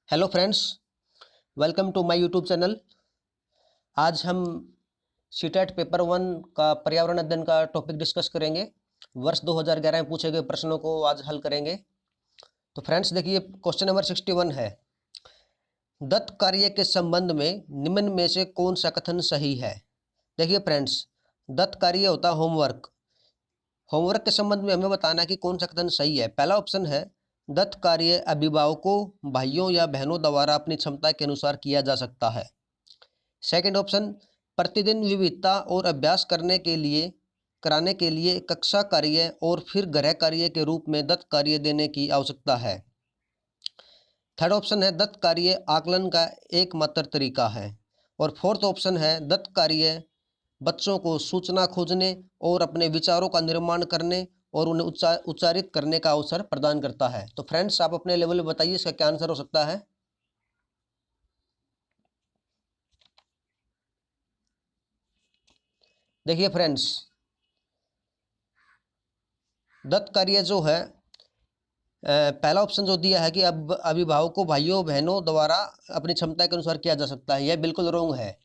Hello friends, welcome to my YouTube channel. आज हम CTET paper one का पर्यावरण अध्ययन का टॉपिक डिस्कस करेंगे। वर्ष 2011 में पूछे गए प्रश्नों को आज हल करेंगे। तो फ्रेंड्स देखिए, क्वेश्चन नंबर 61 है, दत्त कार्य के संबंध में निम्न में से कौन सा कथन सही है। देखिए फ्रेंड्स, दत्त कार्य होता है होमवर्क। होमवर्क के संबंध में हमें बताना है कि कौन सा कथन सही है। पहला ऑप्शन है, दत्त कार्य अभिभावकों, भाइयों या बहनों द्वारा अपनी क्षमता के अनुसार किया जा सकता है। सेकंड ऑप्शन, प्रतिदिन विविधता और अभ्यास कराने के लिए कक्षा कार्य और फिर गृह कार्य के रूप में दत्त कार्य देने की आवश्यकता है। थर्ड ऑप्शन है, दत्त कार्य आकलन का एकमात्र तरीका है। और फोर्थ ऑप्शन है, दत्त कार्य बच्चों को सूचना खोजने और अपने विचारों का निर्माण करने और उन्हें उच्चारित करने का अवसर प्रदान करता है। तो फ्रेंड्स, आप अपने लेवल में बताइए इसका क्या आंसर हो सकता है। देखिए फ्रेंड्स, दत्त कार्य जो है, पहला ऑप्शन जो दिया है कि अब अभिभावकों, भाइयों बहनों द्वारा अपनी क्षमता के अनुसार किया जा सकता है, यह बिल्कुल रॉन्ग है।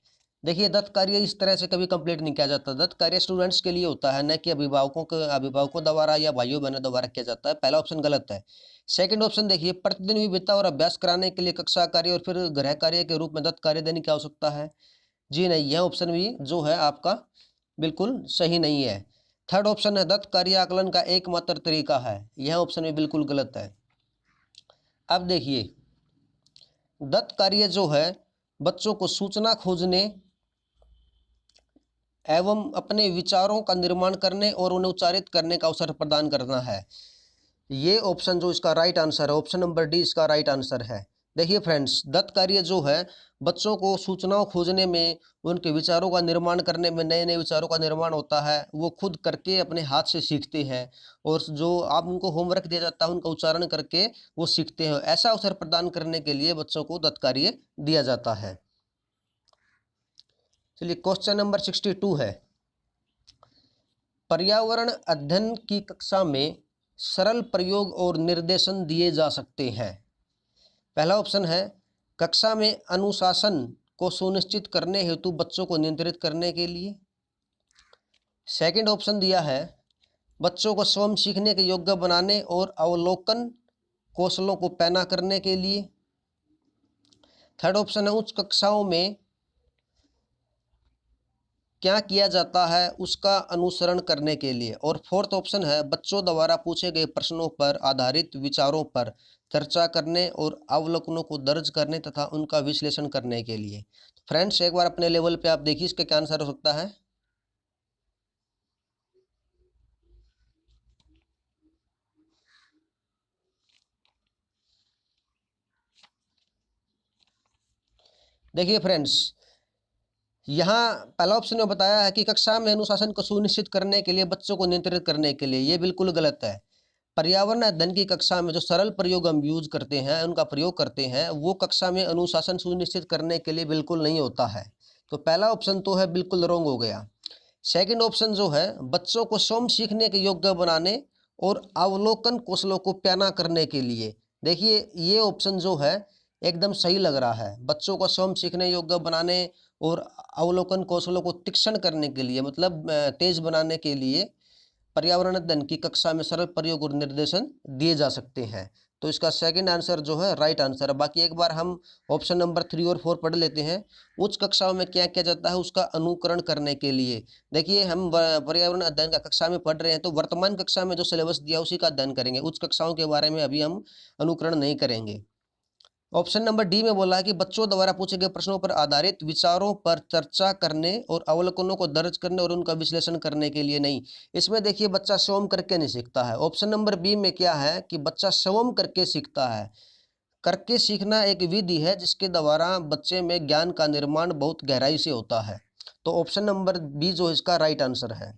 देखिए, दत्त कार्य इस तरह से कभी कंप्लीट नहीं किया जाता। दत्त कार्य स्टूडेंट्स के लिए होता है, न कि अभिभावकों द्वारा या भाइयों बहनों द्वारा किया जाता है। पहला ऑप्शन गलत है। सेकंड ऑप्शन देखिए, प्रतिदिन विविधता और अभ्यास कराने के लिए कक्षा कार्य और फिर गृह कार्य के रूप में दत्त कार्य देने की आवश्यकता है। जी नहीं, यह ऑप्शन भी जो है आपका बिल्कुल सही नहीं है। थर्ड ऑप्शन है, दत्त कार्य आकलन का एकमात्र तरीका है, यह ऑप्शन भी बिल्कुल गलत है। अब देखिए, दत्त कार्य जो है बच्चों को सूचना खोजने एवं अपने विचारों का निर्माण करने और उन्हें उच्चारित करने का अवसर प्रदान करना है। ये ऑप्शन जो इसका राइट आंसर है, ऑप्शन नंबर डी इसका राइट आंसर है। देखिए फ्रेंड्स, दत्त कार्य जो है बच्चों को सूचनाओं खोजने में, उनके विचारों का निर्माण करने में, नए नए विचारों का निर्माण होता है, वो खुद करके अपने हाथ से सीखते हैं। और जो आप उनको होमवर्क दिया जाता है उनका उच्चारण करके वो सीखते हैं। ऐसा अवसर प्रदान करने के लिए बच्चों को दत्त कार्य दिया जाता है। चलिए, क्वेश्चन नंबर 62 है, पर्यावरण अध्ययन की कक्षा में सरल प्रयोग और निर्देशन दिए जा सकते हैं। पहला ऑप्शन है, कक्षा में अनुशासन को सुनिश्चित करने हेतु बच्चों को नियंत्रित करने के लिए। सेकंड ऑप्शन दिया है, बच्चों को स्वयं सीखने के योग्य बनाने और अवलोकन कौशलों को पैना करने के लिए। थर्ड ऑप्शन है, उच्च कक्षाओं में क्या किया जाता है उसका अनुसरण करने के लिए। और फोर्थ ऑप्शन है, बच्चों द्वारा पूछे गए प्रश्नों पर आधारित विचारों पर चर्चा करने और अवलोकनों को दर्ज करने तथा उनका विश्लेषण करने के लिए। फ्रेंड्स, एक बार अपने लेवल पे आप देखिए इसका क्या आंसर हो सकता है। देखिए फ्रेंड्स, यहाँ पहला ऑप्शन में बताया है कि कक्षा में अनुशासन को सुनिश्चित करने के लिए, बच्चों को नियंत्रित करने के लिए, ये बिल्कुल गलत है। पर्यावरण अध्ययन की कक्षा में जो सरल प्रयोग हम यूज करते हैं, उनका प्रयोग करते हैं, वो कक्षा में अनुशासन सुनिश्चित करने के लिए बिल्कुल नहीं होता है। तो पहला ऑप्शन तो है बिल्कुल रॉन्ग हो गया। सेकंड ऑप्शन जो है, बच्चों को स्वयं सीखने के योग्य बनाने और अवलोकन कौशलों को पैना करने के लिए। देखिए, ये ऑप्शन जो है एकदम सही लग रहा है। बच्चों को स्वयं सीखने योग्य बनाने और अवलोकन कौशलों को तीक्ष्ण करने के लिए, मतलब तेज बनाने के लिए पर्यावरण अध्ययन की कक्षा में सरल प्रयोग और निर्देशन दिए जा सकते हैं। तो इसका सेकंड आंसर जो है राइट आंसर है। बाकी एक बार हम ऑप्शन नंबर 3 और 4 पढ़ लेते हैं। उच्च कक्षाओं में क्या किया जाता है उसका अनुकरण करने के लिए। देखिए, हम पर्यावरण अध्ययन का कक्षा में पढ़ रहे हैं, तो वर्तमान कक्षा में जो सिलेबस दिया उसी का अध्ययन करेंगे। उच्च कक्षाओं के बारे में अभी हम अनुकरण नहीं करेंगे। ऑप्शन नंबर डी में बोला है कि बच्चों द्वारा पूछे गए प्रश्नों पर आधारित विचारों पर चर्चा करने और अवलोकनों को दर्ज करने और उनका विश्लेषण करने के लिए नहीं। इसमें देखिए, बच्चा स्वयं करके नहीं सीखता है। ऑप्शन नंबर बी में क्या है कि बच्चा स्वयं करके सीखता है। करके सीखना एक विधि है जिसके द्वारा बच्चे में ज्ञान का निर्माण बहुत गहराई से होता है। तो ऑप्शन नंबर बी जो इसका राइट आंसर है।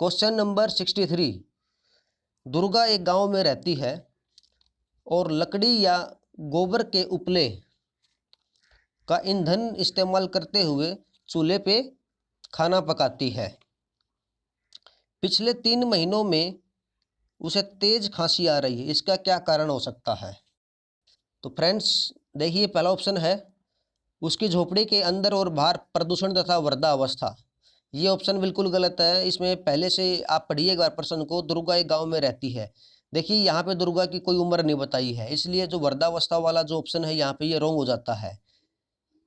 क्वेश्चन नंबर 63, दुर्गा एक गांव में रहती है और लकड़ी या गोबर के उपले का ईंधन इस्तेमाल करते हुए चूल्हे पे खाना पकाती है। पिछले 3 महीनों में उसे तेज खांसी आ रही है, इसका क्या कारण हो सकता है। तो फ्रेंड्स देखिए पहला ऑप्शन है उसकी झोपड़ी के अंदर और बाहर प्रदूषण तथा वृद्धावस्था। ये ऑप्शन बिल्कुल गलत है। इसमें पहले से आप पढ़िए एक बार प्रश्न को। दुर्गा एक गांव में रहती है। देखिए यहाँ पे दुर्गा की कोई उम्र नहीं बताई है, इसलिए जो वृद्धावस्था वाला जो ऑप्शन है यहाँ पे ये रॉन्ग हो जाता है।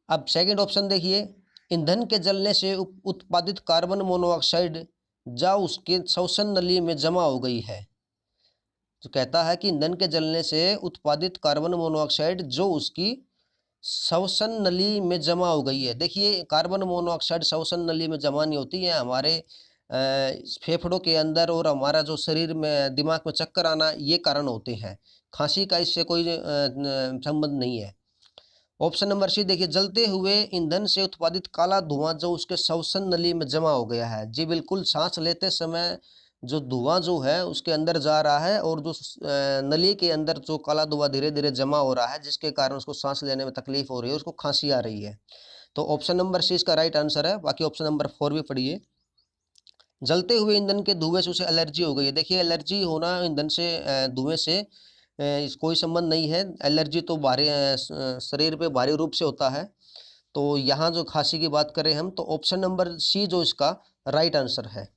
अब सेकंड ऑप्शन देखिए, ईंधन के जलने से उत्पादित कार्बन मोनोऑक्साइड जा उसके श्वसन नली में जमा हो गई है। जो कहता है कि ईंधन के जलने से उत्पादित कार्बन मोनोऑक्साइड जो उसकी श्वसन नली में जमा हो गई है। देखिए कार्बन मोनोऑक्साइड श्वसन नली में जमा नहीं होती है, हमारे फेफड़ों के अंदर और हमारा जो शरीर में दिमाग में चक्कर आना ये कारण होते हैं। खांसी का इससे कोई संबंध नहीं है। ऑप्शन नंबर सी देखिए, जलते हुए ईंधन से उत्पादित काला धुआं जो उसके श्वसन नली में जमा हो गया है। जी बिल्कुल, सांस लेते समय जो धुआं जो है उसके अंदर जा रहा है और जो नली के अंदर जो काला धुआं धीरे धीरे जमा हो रहा है जिसके कारण उसको सांस लेने में तकलीफ हो रही है, उसको खांसी आ रही है। तो ऑप्शन नंबर सी इसका राइट आंसर है। बाकी ऑप्शन नंबर 4 भी पढ़िए। जलते हुए ईंधन के धुएं से उसे एलर्जी हो गई है। देखिए एलर्जी होना ईंधन से धुएं से कोई संबंध नहीं है। एलर्जी तो बाहरी शरीर पे बाहरी रूप से होता है। तो यहाँ जो खांसी की बात करें हम, तो ऑप्शन नंबर सी जो इसका राइट आंसर है।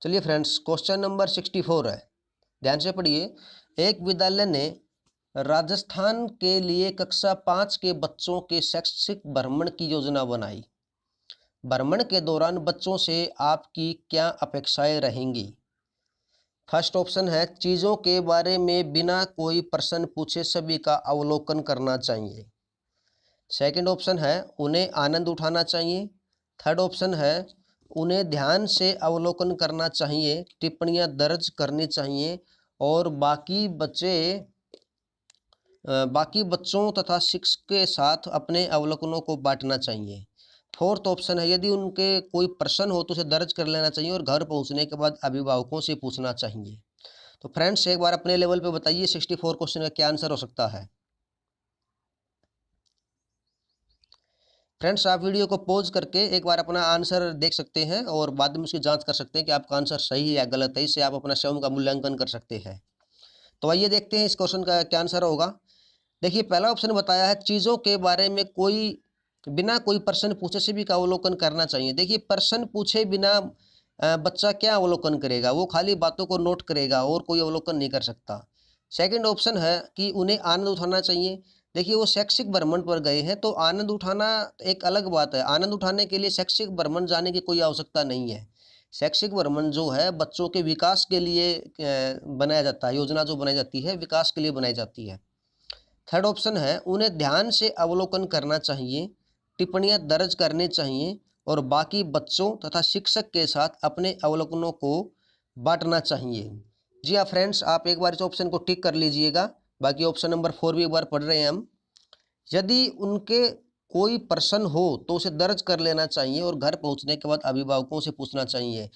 चलिए फ्रेंड्स, क्वेश्चन नंबर 64 है, ध्यान से पढ़िए। एक विद्यालय ने राजस्थान के लिए कक्षा 5 के बच्चों के शैक्षिक भ्रमण की योजना बनाई। भ्रमण के दौरान बच्चों से आपकी क्या अपेक्षाएं रहेंगी? फर्स्ट ऑप्शन है चीज़ों के बारे में बिना कोई प्रश्न पूछे सभी का अवलोकन करना चाहिए। सेकंड ऑप्शन है उन्हें आनंद उठाना चाहिए। थर्ड ऑप्शन है उन्हें ध्यान से अवलोकन करना चाहिए, टिप्पणियां दर्ज करनी चाहिए और बाकी बच्चों तथा शिक्षक के साथ अपने अवलोकनों को बांटना चाहिए। फोर्थ ऑप्शन है यदि उनके कोई प्रश्न हो तो उसे दर्ज कर लेना चाहिए और घर पहुंचने के बाद अभिभावकों से पूछना चाहिए। तो फ्रेंड्स एक बार अपने लेवल पे बताइए 64 क्वेश्चन का क्या आंसर हो सकता है। फ्रेंड्स आप वीडियो को पॉज करके एक बार अपना आंसर देख सकते हैं और बाद में उसकी जांच कर सकते हैं कि आपका आंसर सही है या गलत है। इससे आप अपना स्वयं का मूल्यांकन कर सकते हैं। तो आइए देखते हैं इस क्वेश्चन का क्या आंसर होगा। देखिए पहला ऑप्शन बताया है चीज़ों के बारे में बिना कोई प्रश्न पूछे सभी का अवलोकन करना चाहिए। देखिए प्रश्न पूछे बिना बच्चा क्या अवलोकन करेगा, वो खाली बातों को नोट करेगा और कोई अवलोकन नहीं कर सकता। सेकंड ऑप्शन है कि उन्हें आनंद उठाना चाहिए। देखिए वो शैक्षिक भ्रमण पर गए हैं तो आनंद उठाना एक अलग बात है। आनंद उठाने के लिए शैक्षिक भ्रमण जाने की कोई आवश्यकता नहीं है। शैक्षिक भ्रमण जो है बच्चों के विकास के लिए बनाया जाता है। योजना जो बनाई जाती है विकास के लिए बनाई जाती है। थर्ड ऑप्शन है उन्हें ध्यान से अवलोकन करना चाहिए, टिप्पणियां दर्ज करनी चाहिए और बाकी बच्चों तथा शिक्षक के साथ अपने अवलोकनों को बांटना चाहिए। जी हाँ फ्रेंड्स, आप एक बार इस ऑप्शन को टिक कर लीजिएगा। बाकी ऑप्शन नंबर 4 भी एक बार पढ़ रहे हैं हम। यदि उनके कोई प्रश्न हो तो उसे दर्ज कर लेना चाहिए और घर पहुंचने के बाद अभिभावकों से पूछना चाहिए।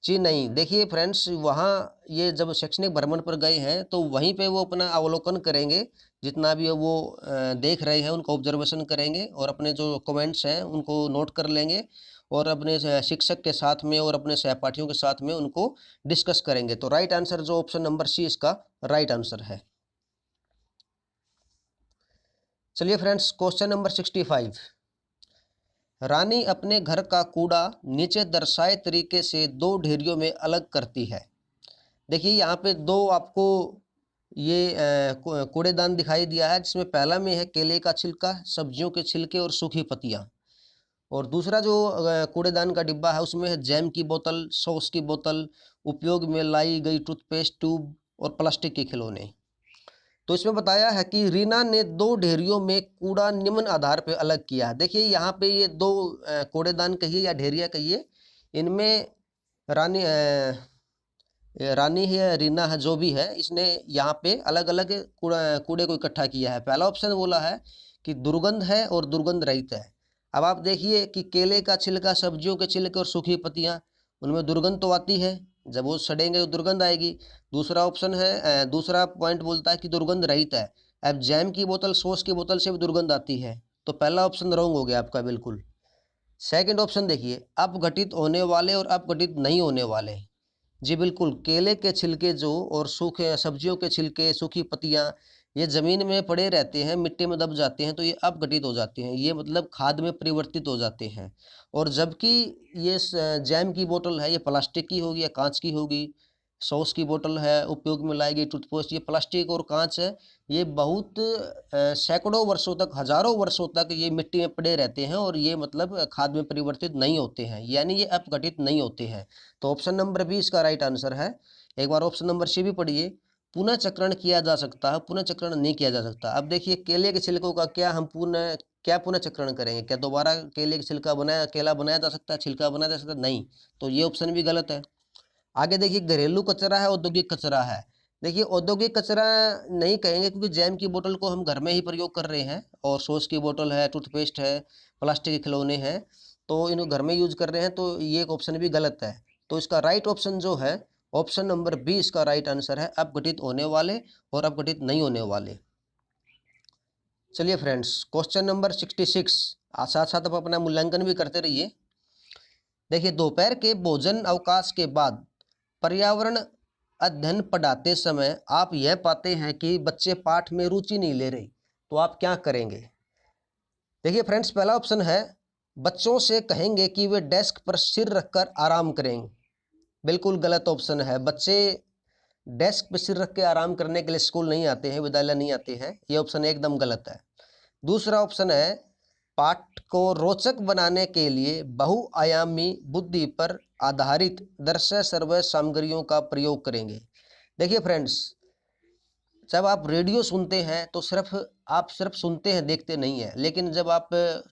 जी नहीं, देखिए फ्रेंड्स वहाँ ये जब शैक्षणिक भ्रमण पर गए हैं तो वहीं पे वो अपना अवलोकन करेंगे। जितना भी वो देख रहे हैं उनको ऑब्जर्वेशन करेंगे और अपने जो कमेंट्स हैं उनको नोट कर लेंगे और अपने शिक्षक के साथ में और अपने सहपाठियों के साथ में उनको डिस्कस करेंगे। तो राइट आंसर जो ऑप्शन नंबर सी इसका राइट आंसर है। चलिए फ्रेंड्स, क्वेश्चन नंबर 65। रानी अपने घर का कूड़ा नीचे दर्शाए तरीके से 2 ढेरियों में अलग करती है। देखिए यहाँ पे 2 आपको ये कूड़ेदान दिखाई दिया है, जिसमें पहला में है केले का छिलका, सब्जियों के छिलके और सूखी पत्तियाँ। और दूसरा जो कूड़ेदान का डिब्बा है उसमें है जैम की बोतल, सॉस की बोतल, उपयोग में लाई गई टूथपेस्ट ट्यूब और प्लास्टिक के खिलौने। तो इसमें बताया है कि रीना ने 2 ढेरियों में कूड़ा निम्न आधार पर अलग किया है। देखिए यहाँ पे ये 2 कूड़ेदान कहिए या ढेरिया कहिए, इनमें रानी है या रीना है जो भी है, इसने यहाँ पे अलग अलग कूड़े को इकट्ठा किया है। पहला ऑप्शन बोला है कि दुर्गंध है और दुर्गंध रहित है। अब आप देखिए कि केले का छिलका, सब्जियों के छिलके और सूखी पत्तियाँ, उनमें दुर्गंध तो आती है, जब वो सड़ेंगे तो दुर्गंध आएगी। दूसरा ऑप्शन है, दूसरा पॉइंट बोलता है कि दुर्गंध रहित है। अब जैम की बोतल, सॉस की बोतल से भी दुर्गंध आती है, तो पहला ऑप्शन रॉन्ग हो गया आपका बिल्कुल। सेकंड ऑप्शन देखिए, अपघटित होने वाले और अपघटित नहीं होने वाले। जी बिल्कुल, केले के छिलके जो और सूखे सब्जियों के छिलके, सूखी पत्तियाँ ये ज़मीन में पड़े रहते हैं, मिट्टी में दब जाते हैं तो ये अपघटित हो जाते हैं। ये मतलब खाद में परिवर्तित हो जाते हैं। और जबकि ये जैम की बोतल है, ये प्लास्टिक की होगी या काँच की होगी, सॉस की बोतल है, उपयोग में लाई गई टूथपेस्ट, ये प्लास्टिक और काँच है, ये बहुत सैकड़ों वर्षों तक, हज़ारों वर्षों तक ये मिट्टी में पड़े रहते हैं और ये मतलब खाद में परिवर्तित नहीं होते हैं, यानी ये अपघटित नहीं होते हैं। तो ऑप्शन नंबर बी इसका राइट आंसर है। एक बार ऑप्शन नंबर सी भी पढ़िए। पुनः चक्रण किया जा सकता है, पुनः चक्रण नहीं किया जा सकता। अब देखिए केले के छिलकों का क्या पुनः चक्रण करेंगे? क्या दोबारा केले के छिलका बनाया केला बनाया जा सकता है, छिलका बनाया जा सकता है? नहीं। तो ये ऑप्शन भी गलत है। आगे देखिए घरेलू कचरा है, औद्योगिक कचरा है। देखिए औद्योगिक कचरा नहीं कहेंगे क्योंकि जैम की बोतल को हम घर में ही प्रयोग कर रहे हैं और सॉस की बोतल है, टूथपेस्ट है, प्लास्टिक के खिलौने हैं, तो इनको घर में यूज़ कर रहे हैं, तो ये एक ऑप्शन भी गलत है। तो इसका राइट ऑप्शन जो है, ऑप्शन नंबर बी इसका राइट आंसर है, अपघटित होने वाले और अपघटित नहीं होने वाले। चलिए फ्रेंड्स, क्वेश्चन नंबर 66 साथ-साथ आप अपना मूल्यांकन भी करते रहिए। देखिए दोपहर के भोजन अवकाश के बाद पर्यावरण अध्ययन पढ़ाते समय आप यह पाते हैं कि बच्चे पाठ में रुचि नहीं ले रहे, तो आप क्या करेंगे? देखिए फ्रेंड्स, पहला ऑप्शन है बच्चों से कहेंगे कि वे डेस्क पर सिर रखकर आराम करें। बिल्कुल गलत ऑप्शन है। बच्चे डेस्क पर सिर रख के आराम करने के लिए स्कूल नहीं आते हैं, विद्यालय नहीं आते हैं। ये ऑप्शन एकदम गलत है। दूसरा ऑप्शन है पाठ को रोचक बनाने के लिए बहुआयामी बुद्धि पर आधारित दृश्य श्रव्य सामग्रियों का प्रयोग करेंगे। देखिए फ्रेंड्स, जब आप रेडियो सुनते हैं तो आप सिर्फ सुनते हैं, देखते नहीं हैं। लेकिन जब आप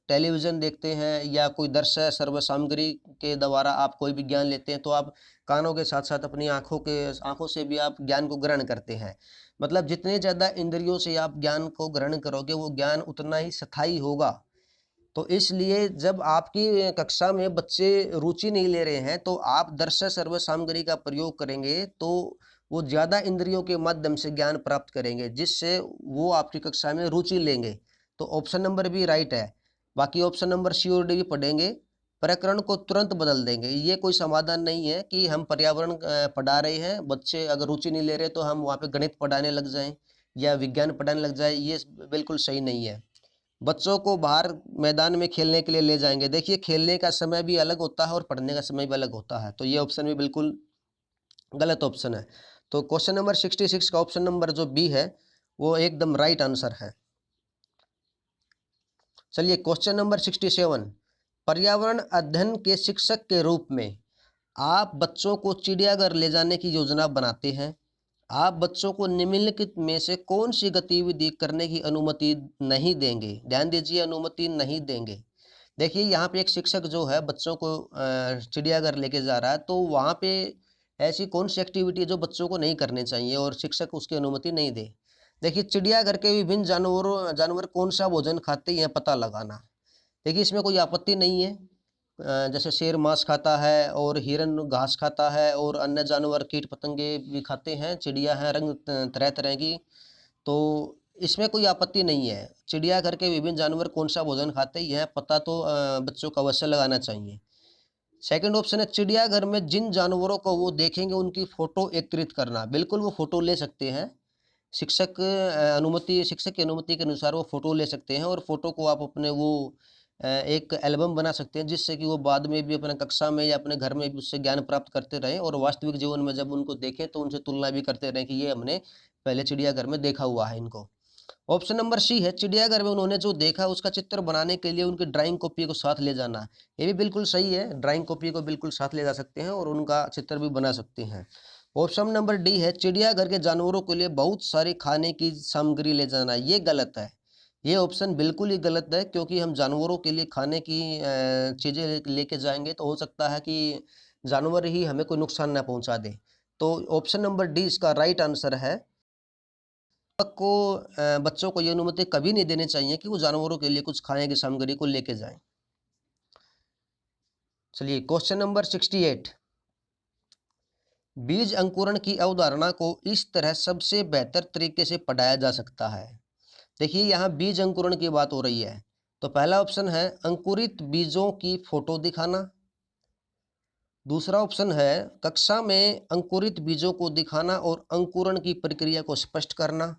टेलीविज़न देखते हैं या कोई दृश्य श्रव्य सामग्री के द्वारा आप कोई भी ज्ञान लेते हैं, तो आप कानों के साथ-साथ अपनी आँखों से भी आप ज्ञान को ग्रहण करते हैं। मतलब जितने ज़्यादा इंद्रियों से आप ज्ञान को ग्रहण करोगे, वो ज्ञान उतना ही स्थायी होगा। तो इसलिए जब आपकी कक्षा में बच्चे रुचि नहीं ले रहे हैं, तो आप दृश्य श्रव्य सामग्री का प्रयोग करेंगे, तो वो ज़्यादा इंद्रियों के माध्यम से ज्ञान प्राप्त करेंगे, जिससे वो आपकी कक्षा में रुचि लेंगे। तो ऑप्शन नंबर बी राइट है। बाकी ऑप्शन नंबर सी और डी भी पढ़ेंगे, प्रकरण को तुरंत बदल देंगे। ये कोई समाधान नहीं है कि हम पर्यावरण पढ़ा रहे हैं, बच्चे अगर रुचि नहीं ले रहे, तो हम वहाँ पे गणित पढ़ाने लग जाएँ या विज्ञान पढ़ाने लग जाएँ, ये बिल्कुल सही नहीं है। बच्चों को बाहर मैदान में खेलने के लिए ले जाएँगे। देखिए खेलने का समय भी अलग होता है और पढ़ने का समय भी अलग होता है। तो ये ऑप्शन भी बिल्कुल गलत ऑप्शन है। तो क्वेश्चन नंबर 66 का ऑप्शन नंबर जो बी है, वो एकदम राइट आंसर है। चलिए क्वेश्चन नंबर 67 पर्यावरण अध्ययन के शिक्षक के रूप में आप बच्चों को चिड़ियाघर ले जाने की योजना बनाते हैं। आप बच्चों को निम्नलिखित में से कौन-सी गतिविधि करने की अनुमति नहीं देंगे? ध्यान दीजिए, अनुमति नहीं देंगे। देखिए यहाँ पे एक शिक्षक जो है बच्चों को चिड़ियाघर लेके जा रहा है, तो वहाँ पे ऐसी कौन-सी एक्टिविटी है जो बच्चों को नहीं करनी चाहिए और शिक्षक उसकी अनुमति नहीं दे। देखिए चिड़ियाघर के विभिन्न जानवर कौन-सा भोजन खाते हैं, यह पता लगाना। देखिए इसमें कोई आपत्ति नहीं है। जैसे शेर मांस खाता है और हिरन घास खाता है और अन्य जानवर कीट पतंगे भी खाते हैं, चिड़िया हैं रंग तरह-तरह की, तो इसमें कोई आपत्ति नहीं है। चिड़ियाघर के विभिन्न जानवर कौन-सा भोजन खाते हैं, यह पता तो बच्चों को अवश्य लगाना चाहिए। सेकंड ऑप्शन है चिड़ियाघर में जिन जानवरों को वो देखेंगे उनकी फ़ोटो एकत्रित करना। बिल्कुल वो फ़ोटो ले सकते हैं। शिक्षक की अनुमति के अनुसार वो फ़ोटो ले सकते हैं और फ़ोटो को आप अपने एक एल्बम बना सकते हैं, जिससे कि वो बाद में भी अपने कक्षा में या अपने घर में भी उससे ज्ञान प्राप्त करते रहें और वास्तविक जीवन में जब उनको देखें तो उनसे तुलना भी करते रहें कि ये हमने पहले चिड़ियाघर में देखा हुआ है इनको। ऑप्शन नंबर सी है चिड़ियाघर में उन्होंने जो देखा उसका चित्र बनाने के लिए उनकी ड्राइंग कॉपी को साथ ले जाना। ये भी बिल्कुल सही है, ड्राइंग कॉपी को बिल्कुल साथ ले जा सकते हैं और उनका चित्र भी बना सकते हैं। ऑप्शन नंबर डी है चिड़ियाघर के जानवरों के लिए बहुत सारी खाने की सामग्री ले जाना। ये गलत है। ये ऑप्शन बिल्कुल ही गलत है क्योंकि हम जानवरों के लिए खाने की चीज़ें लेके जाएँगे तो हो सकता है कि जानवर ही हमें कोई नुकसान ना पहुँचा दें। तो ऑप्शन नंबर डी इसका राइट आंसर है। बच्चों को ये अनुमति कभी नहीं देनी चाहिए कि वो जानवरों के लिए कुछ खाने की सामग्री को लेके जाएँ। चलिए क्वेश्चन नंबर 68 बीज अंकुरण की अवधारणा को इस तरह सबसे बेहतर तरीके से पढ़ाया जा सकता है। देखिए यहाँ बीज अंकुरण की बात हो रही है। तो पहला ऑप्शन है अंकुरित बीजों की फोटो दिखाना। दूसरा ऑप्शन है कक्षा में अंकुरित बीजों को दिखाना और अंकुरण की प्रक्रिया को स्पष्ट करना।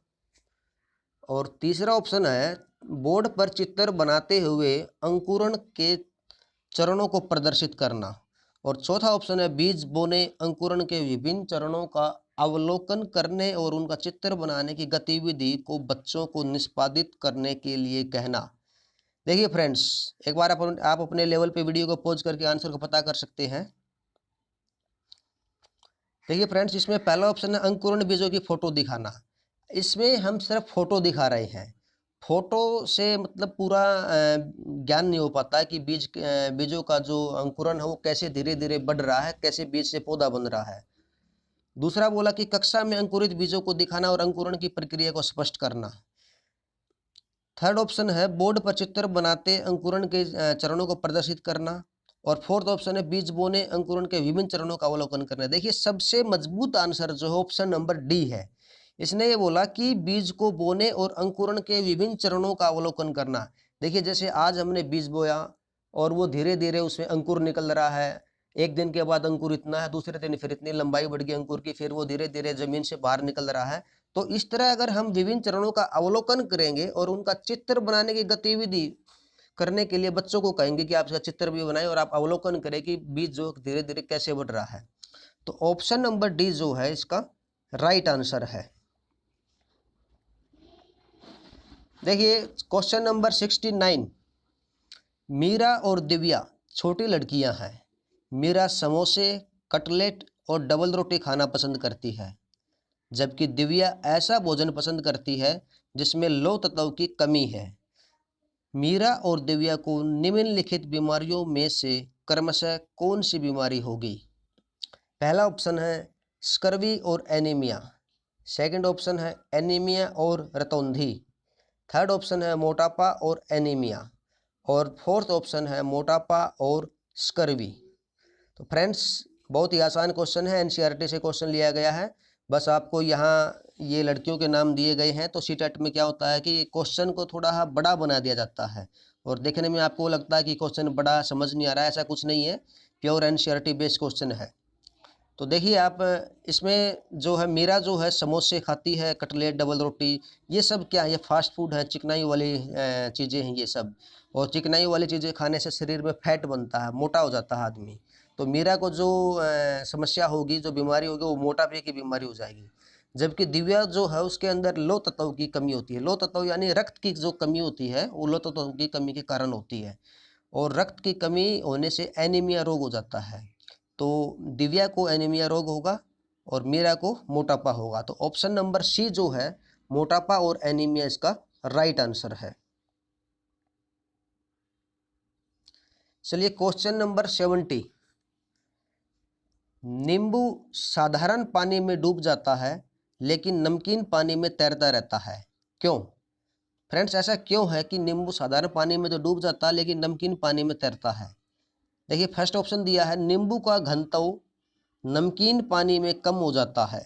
और तीसरा ऑप्शन है बोर्ड पर चित्र बनाते हुए अंकुरण के चरणों को प्रदर्शित करना। और चौथा ऑप्शन है बीज बोने अंकुरण के विभिन्न चरणों का अवलोकन करने और उनका चित्र बनाने की गतिविधि को बच्चों को निष्पादित करने के लिए कहना। देखिए फ्रेंड्स, एक बार आप अपने लेवल पे वीडियो को पॉज करके आंसर को पता कर सकते हैं। देखिए फ्रेंड्स, इसमें पहला ऑप्शन है अंकुरण बीजों की फोटो दिखाना। इसमें हम सिर्फ फोटो दिखा रहे हैं। फोटो से मतलब पूरा ज्ञान नहीं हो पाता कि बीजों का जो अंकुरण है वो कैसे धीरे धीरे बढ़ रहा है, कैसे बीज से पौधा बन रहा है। दूसरा बोला कि कक्षा में अंकुरित बीजों को दिखाना और अंकुरण की प्रक्रिया को स्पष्ट करना। थर्ड ऑप्शन है बोर्ड पर चित्र बनाते अंकुरण के चरणों को प्रदर्शित करना। और फोर्थ ऑप्शन है बीज बोने अंकुरण के विभिन्न चरणों का अवलोकन करना। देखिए सबसे मजबूत आंसर जो है ऑप्शन नंबर डी है। इसने ये बोला कि बीज को बोने और अंकुरण के विभिन्न चरणों का अवलोकन करना। देखिए जैसे आज हमने बीज बोया और वो धीरे धीरे उसमें अंकुर निकल रहा है। एक दिन के बाद अंकुर इतना है, दूसरे दिन फिर इतनी लंबाई बढ़ गई अंकुर की, फिर वो धीरे धीरे जमीन से बाहर निकल रहा है। तो इस तरह अगर हम विभिन्न चरणों का अवलोकन करेंगे और उनका चित्र बनाने की गतिविधि करने के लिए बच्चों को कहेंगे कि आप इसका चित्र भी बनाएं और आप अवलोकन करें कि बीज जो धीरे धीरे कैसे बढ़ रहा है। तो ऑप्शन नंबर डी जो है इसका राइट आंसर है। देखिए क्वेश्चन नंबर 69। मीरा और दिव्या छोटी लड़कियां हैं। मीरा समोसे, कटलेट और डबल रोटी खाना पसंद करती है, जबकि दिव्या ऐसा भोजन पसंद करती है जिसमें लौह तत्व की कमी है। मीरा और दिव्या को निम्नलिखित बीमारियों में से क्रमशः कौन सी बीमारी होगी? पहला ऑप्शन है स्कर्वी और एनीमिया। सेकंड ऑप्शन है एनीमिया और रतौंधी। थर्ड ऑप्शन है मोटापा और एनीमिया। और फोर्थ ऑप्शन है मोटापा और स्कर्वी। तो फ्रेंड्स बहुत ही आसान क्वेश्चन है, एनसीईआरटी से क्वेश्चन लिया गया है। बस आपको यहाँ ये लड़कियों के नाम दिए गए हैं। तो सीटेट में क्या होता है कि क्वेश्चन को थोड़ा बड़ा बना दिया जाता है और देखने में आपको लगता है कि क्वेश्चन बड़ा समझ नहीं आ रहा है, ऐसा कुछ नहीं है। प्योर एनसीईआरटी बेस्ड क्वेश्चन है। तो देखिए आप इसमें जो है मीरा जो है समोसे खाती है, कटलेट, डबल रोटी, ये सब क्या है, ये फास्ट फूड है, चिकनाई वाली चीज़ें हैं ये सब। और चिकनाई वाली चीज़ें खाने से शरीर में फैट बनता है, मोटा हो जाता है आदमी। तो मीरा को जो समस्या होगी, जो बीमारी होगी, वो मोटापे की बीमारी हो जाएगी। जबकि दिव्या जो है उसके अंदर लौह तत्व की कमी होती है। लौह तत्व यानी रक्त की जो कमी होती है वो लौह तत्व की कमी के कारण होती है। और रक्त की कमी होने से एनीमिया रोग हो जाता है। तो दिव्या को एनीमिया रोग होगा और मीरा को मोटापा होगा। तो ऑप्शन नंबर सी जो है मोटापा और एनीमिया इसका राइट आंसर है। चलिए क्वेश्चन नंबर 70। नींबू साधारण पानी में डूब जाता है लेकिन नमकीन पानी में तैरता रहता है, क्यों? फ्रेंड्स ऐसा क्यों है कि नींबू साधारण पानी में तो डूब जाता है लेकिन नमकीन पानी में तैरता है? देखिए फर्स्ट ऑप्शन दिया है नींबू का घनत्व नमकीन पानी में कम हो जाता है।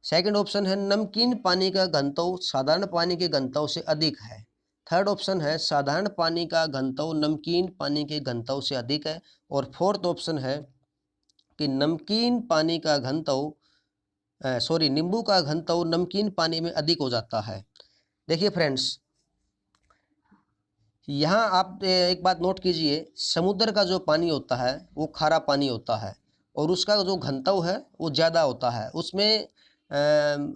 सेकंड ऑप्शन है नमकीन पानी का घनत्व साधारण पानी के घनत्व से अधिक है। थर्ड ऑप्शन है साधारण पानी का घनत्व नमकीन पानी के घनत्व से अधिक है। और फोर्थ ऑप्शन है कि नमकीन पानी का घनत्व नींबू का घनत्व नमकीन पानी में अधिक हो जाता है। देखिए फ्रेंड्स यहाँ आप एक बात नोट कीजिए, समुद्र का जो पानी होता है वो खारा पानी होता है और उसका जो घनत्व है वो ज़्यादा होता है। उसमें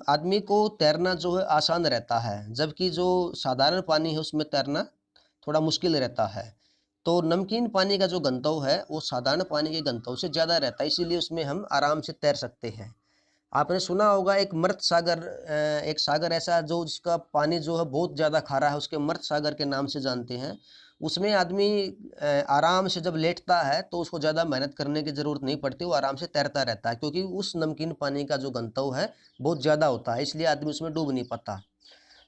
आदमी को तैरना जो है आसान रहता है, जबकि जो साधारण पानी है उसमें तैरना थोड़ा मुश्किल रहता है। तो नमकीन पानी का जो घनत्व है वो साधारण पानी के घनत्व से ज़्यादा रहता है, इसीलिए उसमें हम आराम से तैर सकते हैं। आपने सुना होगा एक मृत सागर, एक सागर ऐसा जो जिसका पानी जो है बहुत ज़्यादा खारा है, उसके मृत सागर के नाम से जानते हैं। उसमें आदमी आराम से जब लेटता है तो उसको ज़्यादा मेहनत करने की ज़रूरत नहीं पड़ती, वो आराम से तैरता रहता है, क्योंकि उस नमकीन पानी का जो घनत्व है बहुत ज़्यादा होता है, इसलिए आदमी उसमें डूब नहीं पाता।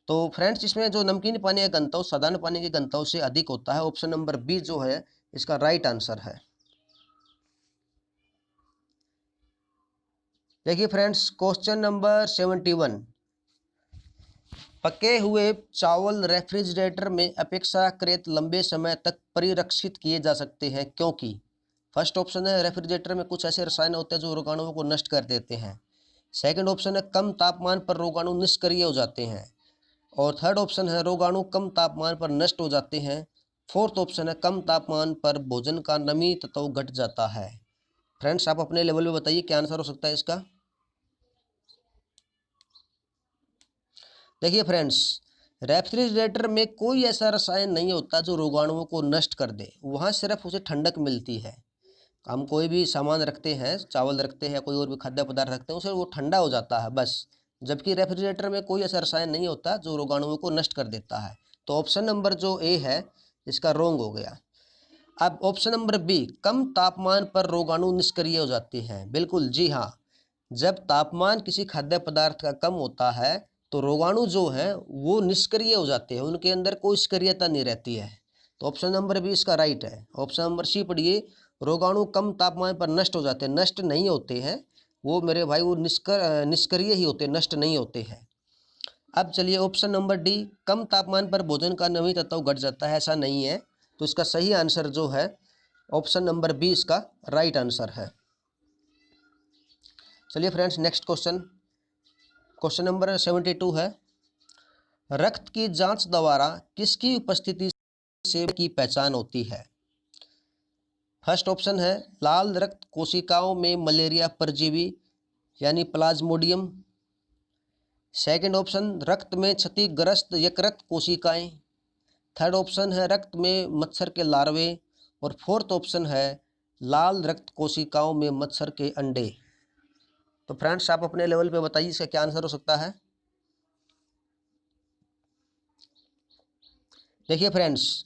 तो फ्रेंड्स इसमें जो नमकीन पानी का घनत्व साधारण पानी के घनत्व से अधिक होता है। ऑप्शन नंबर बी जो है इसका राइट आंसर है। देखिए फ्रेंड्स क्वेश्चन नंबर 71। पके हुए चावल रेफ्रिजरेटर में अपेक्षाकृत लंबे समय तक परिरक्षित किए जा सकते हैं, क्योंकि फर्स्ट ऑप्शन है रेफ्रिजरेटर में कुछ ऐसे रसायन होते हैं जो रोगाणुओं को नष्ट कर देते हैं। सेकंड ऑप्शन है कम तापमान पर रोगाणु निष्क्रिय हो जाते हैं। और थर्ड ऑप्शन है रोगाणु कम तापमान पर नष्ट हो जाते हैं। फोर्थ ऑप्शन है कम तापमान पर भोजन का नमी तत्व घट जाता है। फ्रेंड्स आप अपने लेवल पे बताइए क्या आंसर हो सकता है इसका। देखिए फ्रेंड्स, रेफ्रिजरेटर में कोई ऐसा रसायन नहीं होता जो रोगाणुओं को नष्ट कर दे, वहाँ सिर्फ उसे ठंडक मिलती है। हम कोई भी सामान रखते हैं, चावल रखते हैं, कोई और भी खाद्य पदार्थ रखते हैं, उसे वो ठंडा हो जाता है बस। जबकि रेफ्रिजरेटर में कोई ऐसा रसायन नहीं होता जो रोगाणुओं को नष्ट कर देता है। तो ऑप्शन नंबर जो ए है इसका रॉन्ग हो गया। अब ऑप्शन नंबर बी, कम तापमान पर रोगाणु निष्क्रिय हो जाते हैं। बिल्कुल जी हाँ, जब तापमान किसी खाद्य पदार्थ का कम होता है तो रोगाणु जो हैं वो निष्क्रिय हो जाते हैं, उनके अंदर कोई सक्रियता नहीं रहती है। तो ऑप्शन नंबर बी इसका राइट है। ऑप्शन नंबर सी पढ़िए, रोगाणु कम तापमान पर नष्ट हो जाते हैं। नष्ट नहीं होते हैं वो मेरे भाई, वो निष्क्रिय ही होते हैं, नष्ट नहीं होते हैं। अब चलिए ऑप्शन नंबर डी, कम तापमान पर भोजन का नमी तत्व घट जाता है, ऐसा नहीं है। तो इसका सही आंसर जो है ऑप्शन नंबर बी इसका राइट आंसर है। चलिए friends next question, question number 72 है, रक्त की जांच द्वारा किसकी उपस्थिति से की पहचान होती है। फर्स्ट ऑप्शन है लाल रक्त कोशिकाओं में मलेरिया परजीवी यानी प्लाज्मोडियम। सेकंड ऑप्शन रक्त में क्षतिग्रस्त यकृत कोशिकाएं। थर्ड ऑप्शन है रक्त में मच्छर के लार्वे। और फोर्थ ऑप्शन है लाल रक्त कोशिकाओं में मच्छर के अंडे। तो फ्रेंड्स आप अपने लेवल पे बताइए इसका क्या आंसर हो सकता है। देखिए फ्रेंड्स,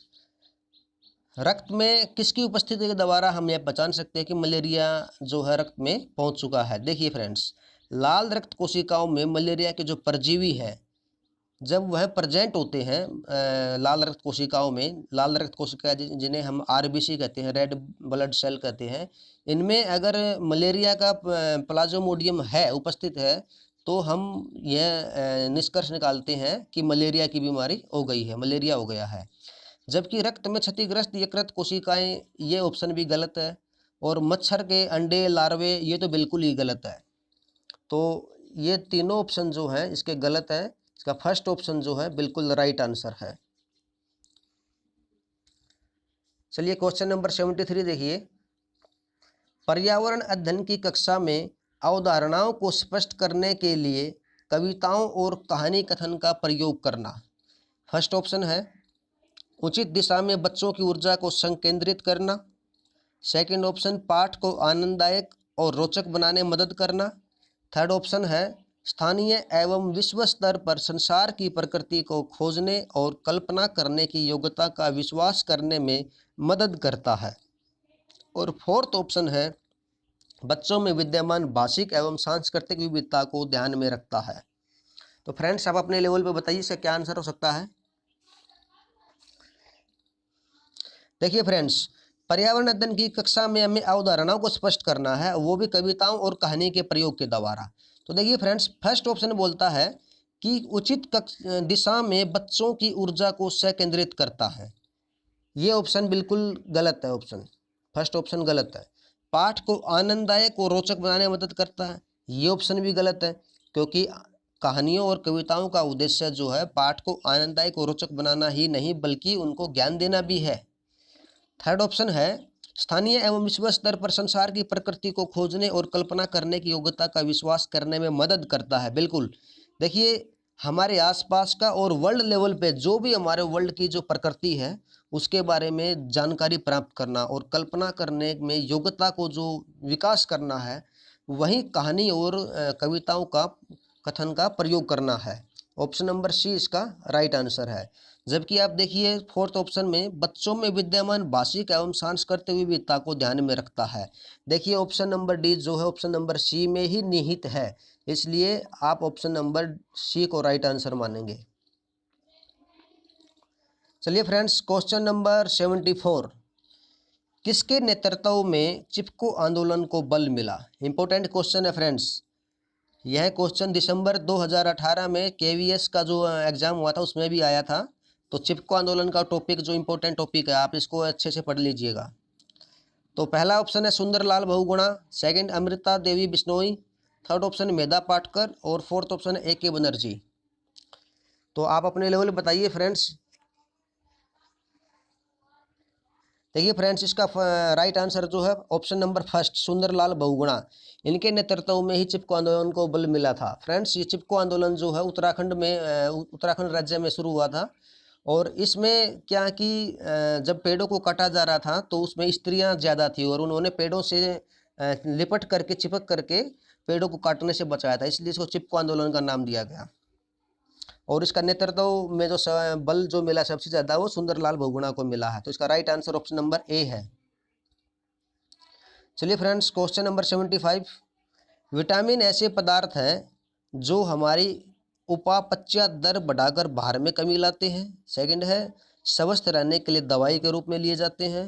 रक्त में किसकी उपस्थिति के द्वारा हम यह पहचान सकते हैं कि मलेरिया जो है रक्त में पहुंच चुका है। देखिए फ्रेंड्स, लाल रक्त कोशिकाओं में मलेरिया के जो परजीवी है जब वह प्रेजेंट होते हैं लाल रक्त कोशिकाओं में, लाल रक्त कोशिका जिन्हें हम आरबीसी कहते हैं, रेड ब्लड सेल कहते हैं, इनमें अगर मलेरिया का प्लाज्मोडियम है उपस्थित है तो हम यह निष्कर्ष निकालते हैं कि मलेरिया की बीमारी हो गई है, मलेरिया हो गया है। जबकि रक्त में क्षतिग्रस्त यकृत कोशिकाएं, ये ऑप्शन भी गलत है। और मच्छर के अंडे लार्वे, ये तो बिल्कुल ही गलत है। तो ये तीनों ऑप्शन जो हैं इसके गलत है। इसका फर्स्ट ऑप्शन जो है बिल्कुल राइट आंसर है। चलिए क्वेश्चन नंबर 73 देखिए, पर्यावरण अध्ययन की कक्षा में अवधारणाओं को स्पष्ट करने के लिए कविताओं और कहानी कथन का प्रयोग करना। फर्स्ट ऑप्शन है उचित दिशा में बच्चों की ऊर्जा को संकेंद्रित करना। सेकंड ऑप्शन पाठ को आनंददायक और रोचक बनाने में मदद करना। थर्ड ऑप्शन है स्थानीय एवं विश्व स्तर पर संसार की प्रकृति को खोजने और कल्पना करने की योग्यता का विश्वास करने में मदद करता है। और फोर्थ ऑप्शन है बच्चों में विद्यमान भाषिक एवं सांस्कृतिक विविधता को ध्यान में रखता है। तो फ्रेंड्स आप अपने लेवल पे बताइए इसका क्या आंसर हो सकता है। देखिए फ्रेंड्स, पर्यावरण अध्ययन की कक्षा में हमें अवधारणाओं को स्पष्ट करना है, वो भी कविताओं और कहानी के प्रयोग के द्वारा। तो देखिए फ्रेंड्स, फर्स्ट ऑप्शन बोलता है कि उचित दिशा में बच्चों की ऊर्जा को संकेंद्रित करता है। ये ऑप्शन बिल्कुल गलत है, ऑप्शन फर्स्ट ऑप्शन गलत है। पाठ को आनंददायक और रोचक बनाने में मदद करता है, ये ऑप्शन भी गलत है, क्योंकि कहानियों और कविताओं का उद्देश्य जो है पाठ को आनंददायक और रोचक बनाना ही नहीं बल्कि उनको ज्ञान देना भी है। थर्ड ऑप्शन है स्थानीय एवं विश्व स्तर पर संसार की प्रकृति को खोजने और कल्पना करने की योग्यता का विश्वास करने में मदद करता है। बिल्कुल, देखिए हमारे आसपास का और वर्ल्ड लेवल पे जो भी हमारे वर्ल्ड की जो प्रकृति है उसके बारे में जानकारी प्राप्त करना और कल्पना करने में योग्यता को जो विकास करना है, वही कहानी और कविताओं का कथन का प्रयोग करना है। ऑप्शन नंबर सी इसका राइट आंसर है। जबकि आप देखिए फोर्थ ऑप्शन में बच्चों में विद्यमान भाषिक एवं सांस्कृतिक विविधता को ध्यान में रखता है। देखिए ऑप्शन नंबर डी जो है ऑप्शन नंबर सी में ही निहित है, इसलिए आप ऑप्शन नंबर सी को राइट आंसर मानेंगे। चलिए फ्रेंड्स, क्वेश्चन नंबर 74, किसके नेतृत्व में चिपको आंदोलन को बल मिला। इंपॉर्टेंट क्वेश्चन है फ्रेंड्स। यह क्वेश्चन दिसंबर 2018 में केवीएस का जो एग्ज़ाम हुआ था उसमें भी आया था। तो चिपको आंदोलन का टॉपिक जो इम्पोर्टेंट टॉपिक है, आप इसको अच्छे से पढ़ लीजिएगा। तो पहला ऑप्शन है Sundarlal Bahuguna, second Amrita Devi Bishnoi, third option Medha Patkar और फोर्थ ऑप्शन है AK बनर्जी। तो आप अपने लेवल बताइए फ्रेंड्स। देखिए फ्रेंड्स, इसका राइट आंसर जो है option number first Sundarlal Bahuguna. इनके नेतृत्व में ही चिपको आंदोलन को बल मिला था। फ्रेंड्स, ये चिपको आंदोलन जो है उत्तराखंड में उत्तराखंड राज्य में शुरू हुआ था। और इसमें क्या कि जब पेड़ों को काटा जा रहा था तो उसमें स्त्रियां ज़्यादा थी और उन्होंने पेड़ों से लिपट करके चिपक करके पेड़ों को काटने से बचाया था, इसलिए इसको चिपको आंदोलन का नाम दिया गया। और इसका नेतृत्व में जो बल जो मिला सबसे ज़्यादा वो सुंदरलाल बहुगुणा को मिला है। तो इसका राइट आंसर ऑप्शन नंबर ए है। चलिए फ्रेंड्स, क्वेश्चन नंबर 75। विटामिन ऐसे पदार्थ हैं जो हमारी उपापचय दर बढ़ाकर भार में कमी लाते हैं। सेकंड है स्वस्थ रहने के लिए दवाई के रूप में लिए जाते हैं।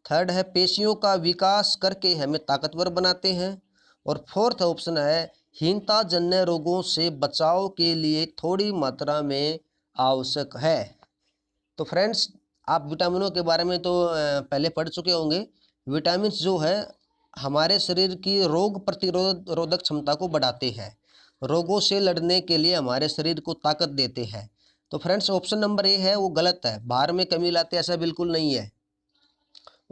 थर्ड है पेशियों का विकास करके हमें ताकतवर बनाते हैं। और फोर्थ ऑप्शन है हीनता जन्य रोगों से बचाव के लिए थोड़ी मात्रा में आवश्यक है। तो फ्रेंड्स, आप विटामिनों के बारे में तो पहले पढ़ चुके होंगे। विटामिन जो है हमारे शरीर की रोग प्रतिरोधक क्षमता को बढ़ाते हैं, रोगों से लड़ने के लिए हमारे शरीर को ताकत देते हैं। तो फ्रेंड्स, ऑप्शन नंबर ए है वो गलत है, भार में कमी लाते ऐसा बिल्कुल नहीं है।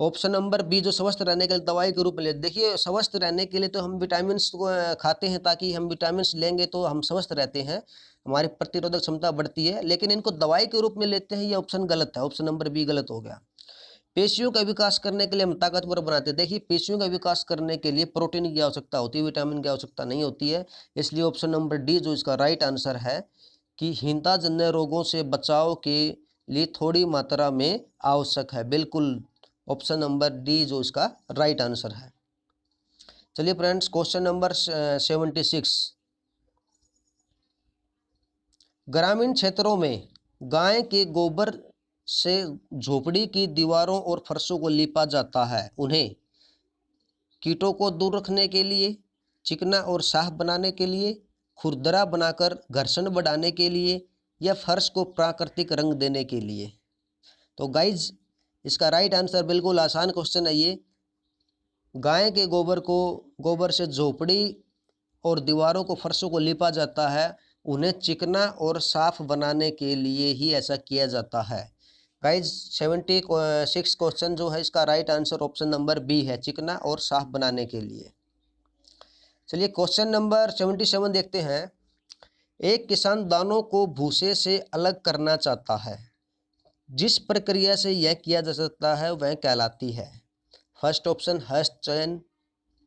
ऑप्शन नंबर बी जो स्वस्थ रहने के लिए दवाई के रूप में लेते, देखिए स्वस्थ रहने के लिए तो हम विटामिन को खाते हैं, ताकि हम विटामिन लेंगे तो हम स्वस्थ रहते हैं, हमारी प्रतिरोधक क्षमता बढ़ती है। लेकिन इनको दवाई के रूप में लेते हैं, ये ऑप्शन गलत है, ऑप्शन नंबर बी गलत हो गया। पेशियों का विकास करने के लिए हम ताकतवर बनाते हैं, देखिए पेशियों का विकास करने के लिए प्रोटीन की आवश्यकता होती है, विटामिन की आवश्यकता नहीं होती है। इसलिए ऑप्शन नंबर डी जो इसका राइट आंसर है कि हीनता जन्य रोगों से बचाव के लिए थोड़ी मात्रा में आवश्यक है, बिल्कुल ऑप्शन नंबर डी जो इसका राइट आंसर है। चलिए फ्रेंड्स, क्वेश्चन नंबर 76। ग्रामीण क्षेत्रों में गाय के गोबर से झोपड़ी की दीवारों और फर्शों को लीपा जाता है, उन्हें कीटों को दूर रखने के लिए, चिकना और साफ बनाने के लिए, खुरदरा बनाकर घर्षण बढ़ाने के लिए, या फर्श को प्राकृतिक रंग देने के लिए। तो गाइज, इसका राइट आंसर बिल्कुल आसान क्वेश्चन है ये। गाय के गोबर से झोपड़ी और दीवारों को फर्शों को लीपा जाता है, उन्हें चिकना और साफ बनाने के लिए ही ऐसा किया जाता है। गाइज, 76 क्वेश्चन जो है इसका right answer option number B है, चिकना और साफ बनाने के लिए। चलिए क्वेश्चन नंबर 77 देखते हैं। एक किसान दानों को भूसे से अलग करना चाहता है, जिस प्रक्रिया से यह किया जा सकता है वह कहलाती है। फर्स्ट ऑप्शन हस्त चयन,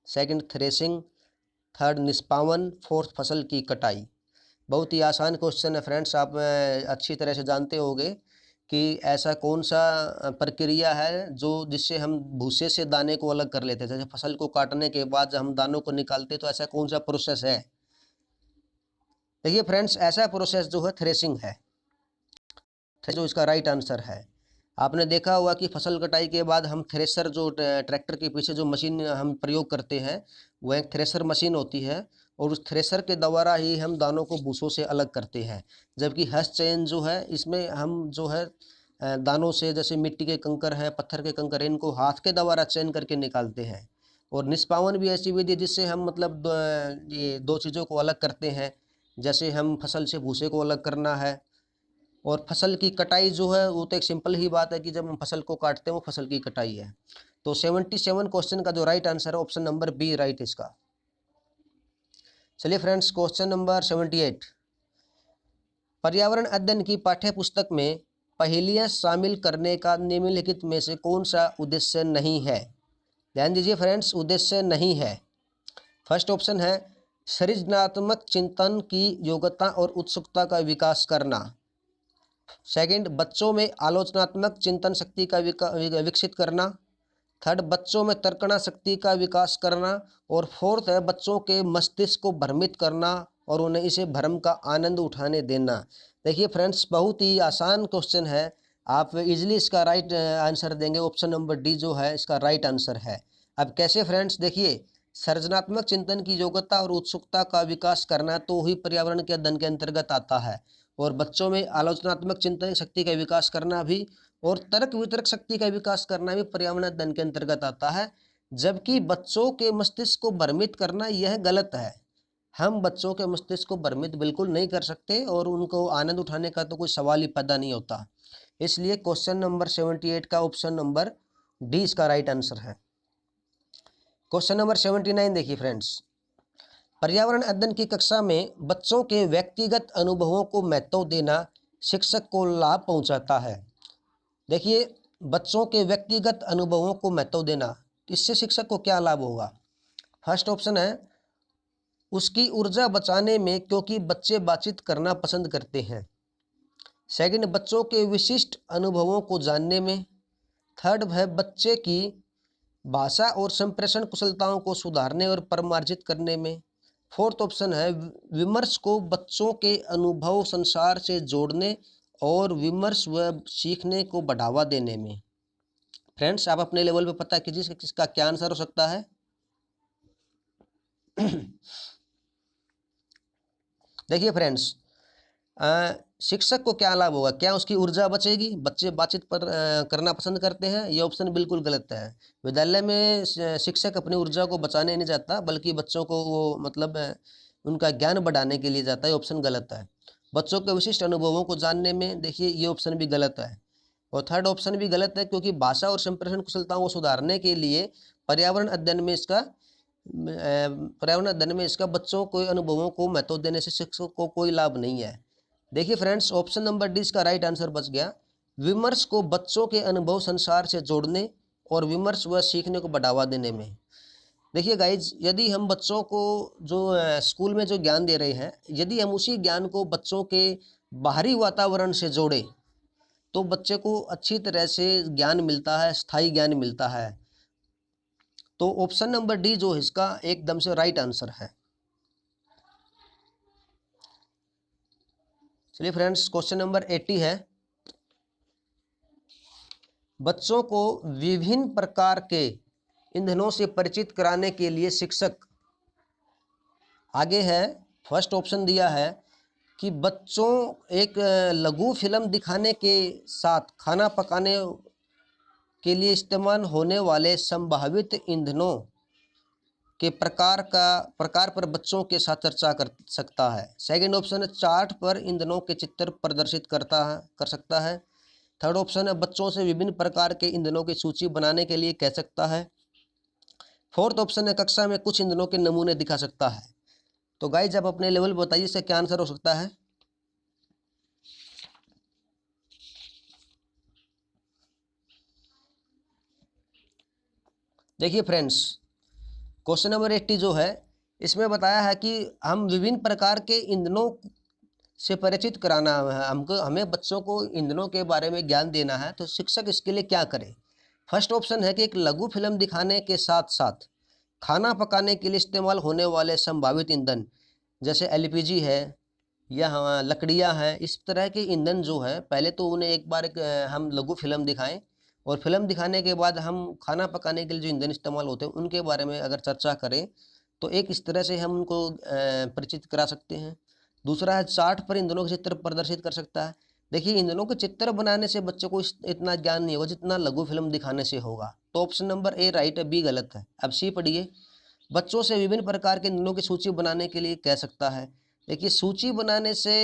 सेकंड थ्रेसिंग, थर्ड निष्पावन, फोर्थ फसल की कटाई। बहुत ही आसान क्वेश्चन है फ्रेंड्स, आप अच्छी तरह से जानते होंगे कि ऐसा कौन सा प्रक्रिया है जो जिससे हम भूसे से दाने को अलग कर लेते हैं। जैसे फसल को काटने के बाद जब हम दानों को निकालते हैं तो ऐसा कौन सा प्रोसेस है। देखिए फ्रेंड्स, ऐसा प्रोसेस जो है थ्रेसिंग है, जो इसका राइट आंसर है। आपने देखा होगा कि फसल कटाई के बाद हम थ्रेसर, जो ट्रैक्टर के पीछे जो मशीन हम प्रयोग करते हैं वह एक थ्रेसर मशीन होती है, और उस थ्रेसर के द्वारा ही हम दानों को भूसों से अलग करते हैं। जबकि हस्त चयन जो है इसमें हम जो है दानों से, जैसे मिट्टी के कंकर है, पत्थर के कंकर, इनको हाथ के द्वारा चयन करके निकालते हैं। और निष्पावन भी ऐसी विधि जिससे हम मतलब ये दो चीज़ों को अलग करते हैं, जैसे हम फसल से भूसे को अलग करना है। और फसल की कटाई जो है वो तो एक सिंपल ही बात है कि जब हम फसल को काटते हैं वो फसल की कटाई है। तो 77 क्वेश्चन का जो राइट आंसर है ऑप्शन नंबर बी राइट इसका। चलिए फ्रेंड्स, क्वेश्चन नंबर 78। पर्यावरण अध्ययन की पाठ्य पुस्तक में पहेलियां शामिल करने का निम्नलिखित में से कौन सा उद्देश्य नहीं है। ध्यान दीजिए फ्रेंड्स, उद्देश्य नहीं है। फर्स्ट ऑप्शन है सृजनात्मक चिंतन की योग्यता और उत्सुकता का विकास करना। सेकंड, बच्चों में आलोचनात्मक चिंतन शक्ति का विकसित करना। थर्ड, बच्चों में तर्कना शक्ति का विकास करना। और फोर्थ है बच्चों के मस्तिष्क को भ्रमित करना और उन्हें इसे भ्रम का आनंद उठाने देना। देखिए फ्रेंड्स, बहुत ही आसान क्वेश्चन है, आप इजीली इसका राइट आंसर देंगे। ऑप्शन नंबर डी जो है इसका राइट आंसर है। अब कैसे फ्रेंड्स, देखिए सृजनात्मक चिंतन की योग्यता और उत्सुकता का विकास करना तो ही पर्यावरण के अध्ययन के अंतर्गत आता है। और बच्चों में आलोचनात्मक चिंतन शक्ति का विकास करना भी और तर्क वितर्क शक्ति का विकास करना भी पर्यावरण अध्ययन के अंतर्गत आता है। जबकि बच्चों के मस्तिष्क को भ्रमित करना यह गलत है। हम बच्चों के मस्तिष्क को भ्रमित बिल्कुल नहीं कर सकते और उनको आनंद उठाने का तो कोई सवाल ही पैदा नहीं होता। इसलिए क्वेश्चन नंबर 78 का ऑप्शन नंबर डी इसका राइट आंसर है। क्वेश्चन नंबर 79 देखिए फ्रेंड्स, पर्यावरण अध्ययन की कक्षा में बच्चों के व्यक्तिगत अनुभवों को महत्व देना शिक्षक को लाभ पहुंचाता है। देखिए, बच्चों के व्यक्तिगत अनुभवों को महत्व देना, इससे शिक्षक को क्या लाभ होगा। फर्स्ट ऑप्शन है उसकी ऊर्जा बचाने में, क्योंकि बच्चे बातचीत करना पसंद करते हैं। सेकंड, बच्चों के विशिष्ट अनुभवों को जानने में। थर्ड है बच्चे की भाषा और संप्रेषण कुशलताओं को सुधारने और परिमार्जित करने में। फोर्थ ऑप्शन है विमर्श को बच्चों के अनुभव संसार से जोड़ने और विमर्श व सीखने को बढ़ावा देने में। फ्रेंड्स, आप अपने लेवल पे पता कीजिए किसका क्या आंसर हो सकता है। देखिए फ्रेंड्स, शिक्षक को क्या लाभ होगा, क्या उसकी ऊर्जा बचेगी, बच्चे बातचीत पर करना पसंद करते हैं, ये ऑप्शन बिल्कुल गलत है। विद्यालय में शिक्षक अपनी ऊर्जा को बचाने नहीं जाता, बल्कि बच्चों को वो मतलब उनका ज्ञान बढ़ाने के लिए जाता है, ऑप्शन गलत है। बच्चों के विशिष्ट अनुभवों को जानने में, देखिए ये ऑप्शन भी गलत है। और थर्ड ऑप्शन भी गलत है, क्योंकि भाषा और संप्रेषण कुशलताओं को सुधारने के लिए पर्यावरण अध्ययन में इसका बच्चों को अनुभवों को महत्व देने से शिक्षक को कोई लाभ नहीं है। देखिए फ्रेंड्स, ऑप्शन नंबर डी इसका राइट आंसर बच गया। विमर्श को बच्चों के अनुभव संसार से जोड़ने और विमर्श व सीखने को बढ़ावा देने में। देखिए गाइज, यदि हम बच्चों को जो स्कूल में जो ज्ञान दे रहे हैं, यदि हम उसी ज्ञान को बच्चों के बाहरी वातावरण से जोड़ें तो बच्चे को अच्छी तरह से ज्ञान मिलता है, स्थायी ज्ञान मिलता है। तो ऑप्शन नंबर डी जो है इसका एकदम से राइट आंसर है। चलिए फ्रेंड्स, क्वेश्चन नंबर 80 है, बच्चों को विभिन्न प्रकार के ईंधनों से परिचित कराने के लिए शिक्षक, आगे है फर्स्ट ऑप्शन दिया है कि बच्चों एक लघु फिल्म दिखाने के साथ खाना पकाने के लिए इस्तेमाल होने वाले संभावित ईंधनों के प्रकार पर बच्चों के साथ चर्चा कर सकता है। सेकंड ऑप्शन है चार्ट पर ईंधनों के चित्र प्रदर्शित कर सकता है। थर्ड ऑप्शन है बच्चों से विभिन्न प्रकार के ईंधनों की सूची बनाने के लिए कह सकता है। फोर्थ ऑप्शन है कक्षा में कुछ ईंधनों के नमूने दिखा सकता है। तो गाइज, आप अपने लेवल बताइए इसका क्या आंसर हो सकता है। देखिए फ्रेंड्स, क्वेश्चन नंबर 80 जो है इसमें बताया है कि हम विभिन्न प्रकार के ईंधनों से परिचित कराना है, हमें बच्चों को ईंधनों के बारे में ज्ञान देना है। तो शिक्षक इसके लिए क्या करे। फर्स्ट ऑप्शन है कि एक लघु फिल्म दिखाने के साथ साथ खाना पकाने के लिए इस्तेमाल होने वाले संभावित ईंधन, जैसे एलपीजी है या लकड़ियाँ हैं, इस तरह के ईंधन जो है पहले तो उन्हें एक बार हम लघु फिल्म दिखाएं और फिल्म दिखाने के बाद हम खाना पकाने के लिए जो ईंधन इस्तेमाल होते हैं उनके बारे में अगर चर्चा करें तो एक इस तरह से हम उनको परिचित करा सकते हैं। दूसरा है चार्ट पर ईंधनों के चित्र प्रदर्शित कर सकता है। देखिए, ईंधनों के चित्र बनाने से बच्चों को इतना ज्ञान नहीं होगा जितना लघु फिल्म दिखाने से होगा। तो ऑप्शन नंबर ए राइट है, बी गलत है। अब सी पढ़िए, बच्चों से विभिन्न प्रकार के ईंधनों की सूची बनाने के लिए कह सकता है। देखिए, सूची बनाने से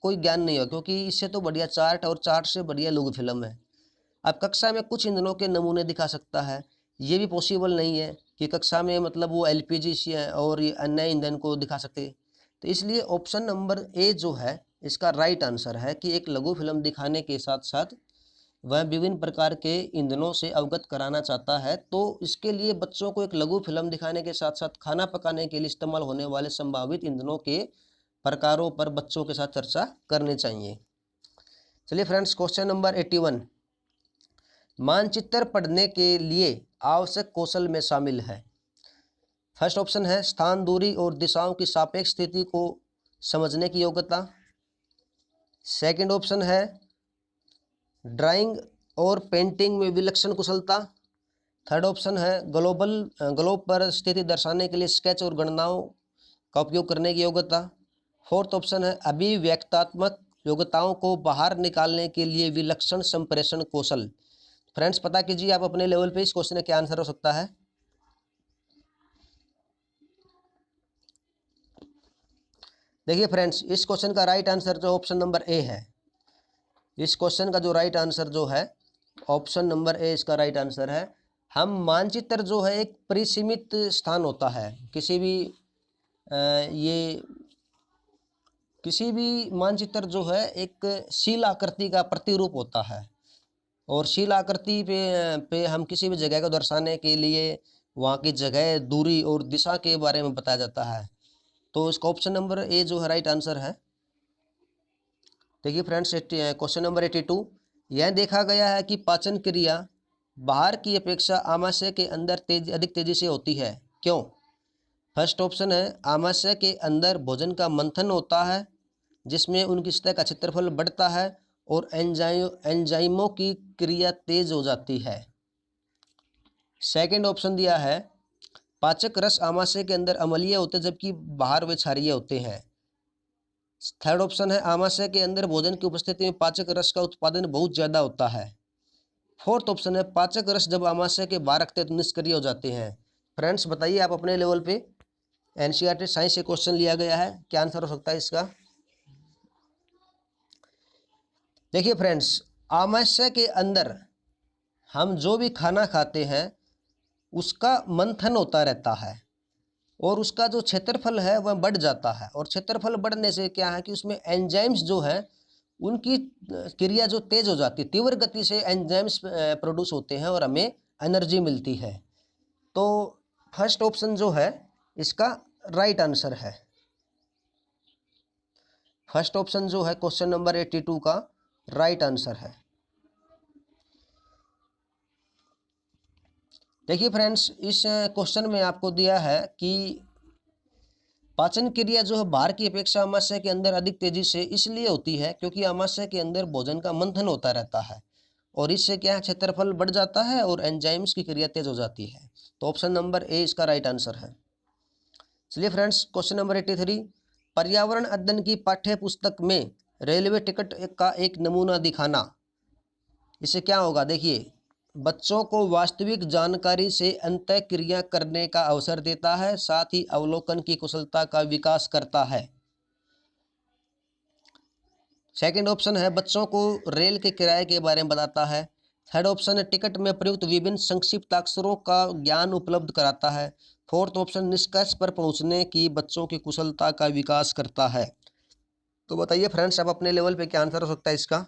कोई ज्ञान नहीं होगा, क्योंकि इससे तो बढ़िया चार्ट और चार्ट से बढ़िया लघु फिल्म है। अब कक्षा में कुछ ईंधनों के नमूने दिखा सकता है, ये भी पॉसिबल नहीं है कि कक्षा में मतलब वो एलपीजी और अन्य ईंधन को दिखा सके। तो इसलिए ऑप्शन नंबर ए जो है इसका राइट आंसर है कि एक लघु फिल्म दिखाने के साथ साथ वह विभिन्न प्रकार के ईंधनों से अवगत कराना चाहता है। तो इसके लिए बच्चों को एक लघु फिल्म दिखाने के साथ साथ खाना पकाने के लिए इस्तेमाल होने वाले संभावित ईंधनों के प्रकारों पर बच्चों के साथ चर्चा करनी चाहिए। चलिए फ्रेंड्स, क्वेश्चन नंबर 81, मानचित्र पढ़ने के लिए आवश्यक कौशल में शामिल है। फर्स्ट ऑप्शन है स्थान, दूरी और दिशाओं की सापेक्ष स्थिति को समझने की योग्यता। सेकंड ऑप्शन है ड्राइंग और पेंटिंग में विलक्षण कुशलता। थर्ड ऑप्शन है ग्लोब पर स्थिति दर्शाने के लिए स्केच और गणनाओं का उपयोग करने की योग्यता। फोर्थ ऑप्शन है अभिव्यक्तात्मक योग्यताओं को बाहर निकालने के लिए विलक्षण संप्रेषण कौशल। फ्रेंड्स पता कीजिए आप अपने लेवल पे इस क्वेश्चन का क्या आंसर हो सकता है। देखिए फ्रेंड्स, इस क्वेश्चन का राइट आंसर जो ऑप्शन नंबर ए है। इस क्वेश्चन का जो राइट आंसर जो है ऑप्शन नंबर ए इसका राइट आंसर है। हम मानचित्र जो है एक परिसीमित स्थान होता है, किसी भी मानचित्र जो है एक शील आकृति का प्रतिरूप होता है, और शील आकृति पे हम किसी भी जगह को दर्शाने के लिए वहाँ की जगह, दूरी और दिशा के बारे में बताया जाता है। तो इसका ऑप्शन नंबर ए जो है राइट आंसर है। देखिए फ्रेंड्स, क्वेश्चन नंबर 82, यह देखा गया है कि पाचन क्रिया बाहर की अपेक्षा आमाशय के अंदर अधिक तेजी से होती है, क्यों? फर्स्ट ऑप्शन है, आमाशय के अंदर भोजन का मंथन होता है जिसमें उनकी सतह का क्षेत्रफल बढ़ता है और एंजाइमों की क्रिया तेज हो जाती है। सेकंड ऑप्शन दिया है, पाचक रस आमाशय के अंदर अम्लीय होते जबकि बाहर वे क्षारीय होते हैं। थर्ड ऑप्शन है, आमाशय के अंदर भोजन की उपस्थिति में पाचक रस का उत्पादन बहुत ज़्यादा होता है। फोर्थ ऑप्शन है, पाचक रस जब आमाशय के बाहर रखते हैं तो निष्क्रिय हो जाते हैं। फ्रेंड्स बताइए आप अपने लेवल पे, एनसीईआरटी साइंस से क्वेश्चन लिया गया है, क्या आंसर हो सकता है इसका। देखिए फ्रेंड्स, आमाशय के अंदर हम जो भी खाना खाते हैं उसका मंथन होता रहता है और उसका जो क्षेत्रफल है वह बढ़ जाता है, और क्षेत्रफल बढ़ने से क्या है कि उसमें एंजाइम्स जो है उनकी क्रिया जो तेज हो जाती है, तीव्र गति से एंजाइम्स प्रोड्यूस होते हैं और हमें एनर्जी मिलती है। तो फर्स्ट ऑप्शन जो है इसका राइट आंसर है। फर्स्ट ऑप्शन जो है क्वेश्चन नंबर 82 का राइट आंसर है। देखिए फ्रेंड्स, इस क्वेश्चन में आपको दिया है कि पाचन क्रिया जो है बाहर की अपेक्षा आमाशय के अंदर अधिक तेजी से इसलिए होती है क्योंकि आमाशय के अंदर भोजन का मंथन होता रहता है और इससे क्या है, क्षेत्रफल बढ़ जाता है और एंजाइम्स की क्रिया तेज हो जाती है। तो ऑप्शन नंबर ए इसका राइट आंसर है। चलिए फ्रेंड्स, क्वेश्चन नंबर 83, पर्यावरण अध्ययन की पाठ्य पुस्तक में रेलवे टिकट का एक नमूना दिखाना। इससे क्या होगा, देखिए, बच्चों को वास्तविक जानकारी से अंतःक्रिया करने का अवसर देता है, साथ ही अवलोकन की कुशलता का विकास करता है। सेकंड ऑप्शन है, बच्चों को रेल के किराए के बारे में बताता है। थर्ड ऑप्शन है, टिकट में प्रयुक्त विभिन्न संक्षिप्ताक्षरों का ज्ञान उपलब्ध कराता है। फोर्थ ऑप्शन, निष्कर्ष पर पहुंचने की बच्चों की कुशलता का विकास करता है। तो बताइए फ्रेंड्स, अब अपने लेवल पे क्या आंसर हो सकता है इसका।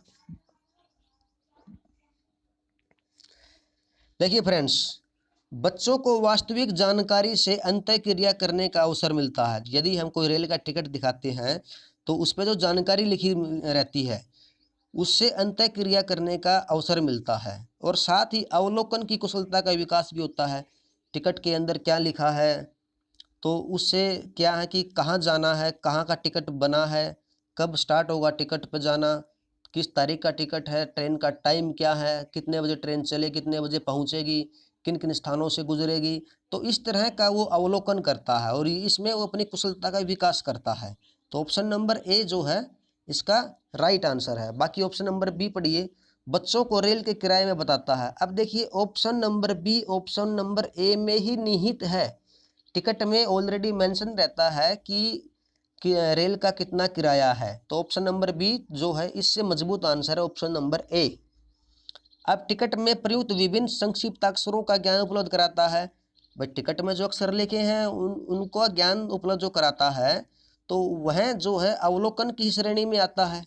देखिए फ्रेंड्स, बच्चों को वास्तविक जानकारी से अंतःक्रिया करने का अवसर मिलता है। यदि हम कोई रेल का टिकट दिखाते हैं तो उस पर जो जानकारी लिखी रहती है उससे अंतःक्रिया करने का अवसर मिलता है, और साथ ही अवलोकन की कुशलता का विकास भी होता है। टिकट के अंदर क्या लिखा है, तो उससे क्या है कि कहाँ जाना है, कहाँ का टिकट बना है, कब स्टार्ट होगा टिकट पर जाना, किस तारीख का टिकट है, ट्रेन का टाइम क्या है, कितने बजे ट्रेन चले, कितने बजे पहुंचेगी, किन किन स्थानों से गुजरेगी। तो इस तरह का वो अवलोकन करता है और इसमें वो अपनी कुशलता का विकास करता है। तो ऑप्शन नंबर ए जो है इसका राइट आंसर है। बाकी ऑप्शन नंबर बी पढ़िए, बच्चों को रेल के किराए में बताता है। अब देखिए, option number B option number A में ही निहित है। टिकट में ऑलरेडी मेंशन रहता है कि रेल का कितना किराया है। तो ऑप्शन नंबर बी जो है इससे मजबूत आंसर है ऑप्शन नंबर ए। अब टिकट में प्रयुक्त विभिन्न संक्षिप्ताक्षरों का ज्ञान उपलब्ध कराता है। भाई टिकट में जो अक्षर लिखे हैं उनको ज्ञान उपलब्ध जो कराता है तो वह जो है अवलोकन की श्रेणी में आता है।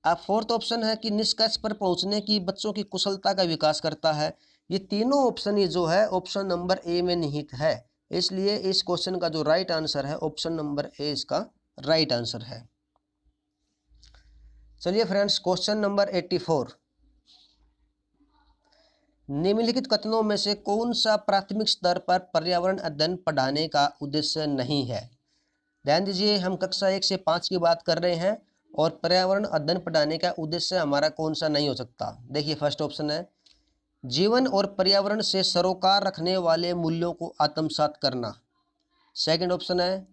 अब फोर्थ ऑप्शन है कि निष्कर्ष पर पहुंचने की बच्चों की कुशलता का विकास करता है। ये तीनों ऑप्शन ही जो है ऑप्शन नंबर ए में निहित है, इसलिए इस क्वेश्चन का जो राइट आंसर है ऑप्शन नंबर ए इसका राइट आंसर है। चलिए फ्रेंड्स, क्वेश्चन नंबर 84, निम्नलिखित कथनों में से कौन सा प्राथमिक स्तर पर पर्यावरण अध्ययन पढ़ाने का उद्देश्य नहीं है। ध्यान दीजिए, हम कक्षा 1 से 5 की बात कर रहे हैं और पर्यावरण अध्ययन पढ़ाने का उद्देश्य हमारा कौन सा नहीं हो सकता। देखिए फर्स्ट ऑप्शन है, जीवन और पर्यावरण से सरोकार रखने वाले मूल्यों को आत्मसात करना। सेकंड ऑप्शन है,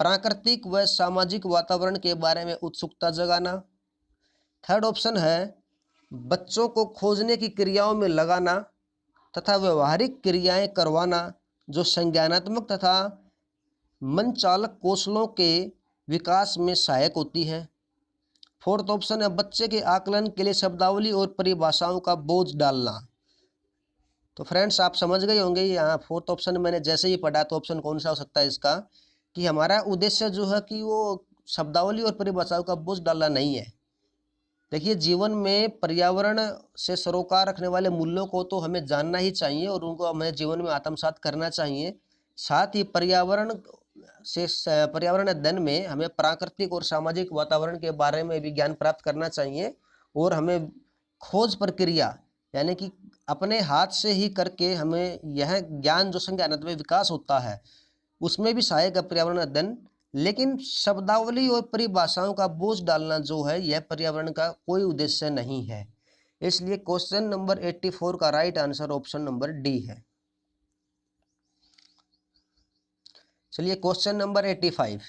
प्राकृतिक व सामाजिक वातावरण के बारे में उत्सुकता जगाना। थर्ड ऑप्शन है बच्चों को खोजने की क्रियाओं में लगाना तथा व्यवहारिक क्रियाएं करवाना जो संज्ञानात्मक तथा मनचालक कौशलों के विकास में सहायक होती है। फोर्थ ऑप्शन है बच्चे के आकलन के लिए शब्दावली और परिभाषाओं का बोझ डालना। तो फ्रेंड्स आप समझ गए होंगे यहाँ फोर्थ ऑप्शन मैंने जैसे ही पढ़ा तो ऑप्शन कौन सा हो सकता है इसका, कि हमारा उद्देश्य जो है कि वो शब्दावली और परिभाषाओं का बोझ डालना नहीं है। देखिए जीवन में पर्यावरण से सरोकार रखने वाले मूल्यों को तो हमें जानना ही चाहिए और उनको हमें जीवन में आत्मसात करना चाहिए। साथ ही पर्यावरण अध्ययन में हमें प्राकृतिक और सामाजिक वातावरण के बारे में भी ज्ञान प्राप्त करना चाहिए और हमें खोज प्रक्रिया यानी कि अपने हाथ से ही करके हमें यह ज्ञान जो संज्ञानात्मक विकास होता है उसमें भी सहायक है पर्यावरण अध्ययन। लेकिन शब्दावली और परिभाषाओं का बोझ डालना जो है यह पर्यावरण का कोई उद्देश्य नहीं है। इसलिए क्वेश्चन नंबर 84 का right answer option number D है। चलिए क्वेश्चन नंबर 85,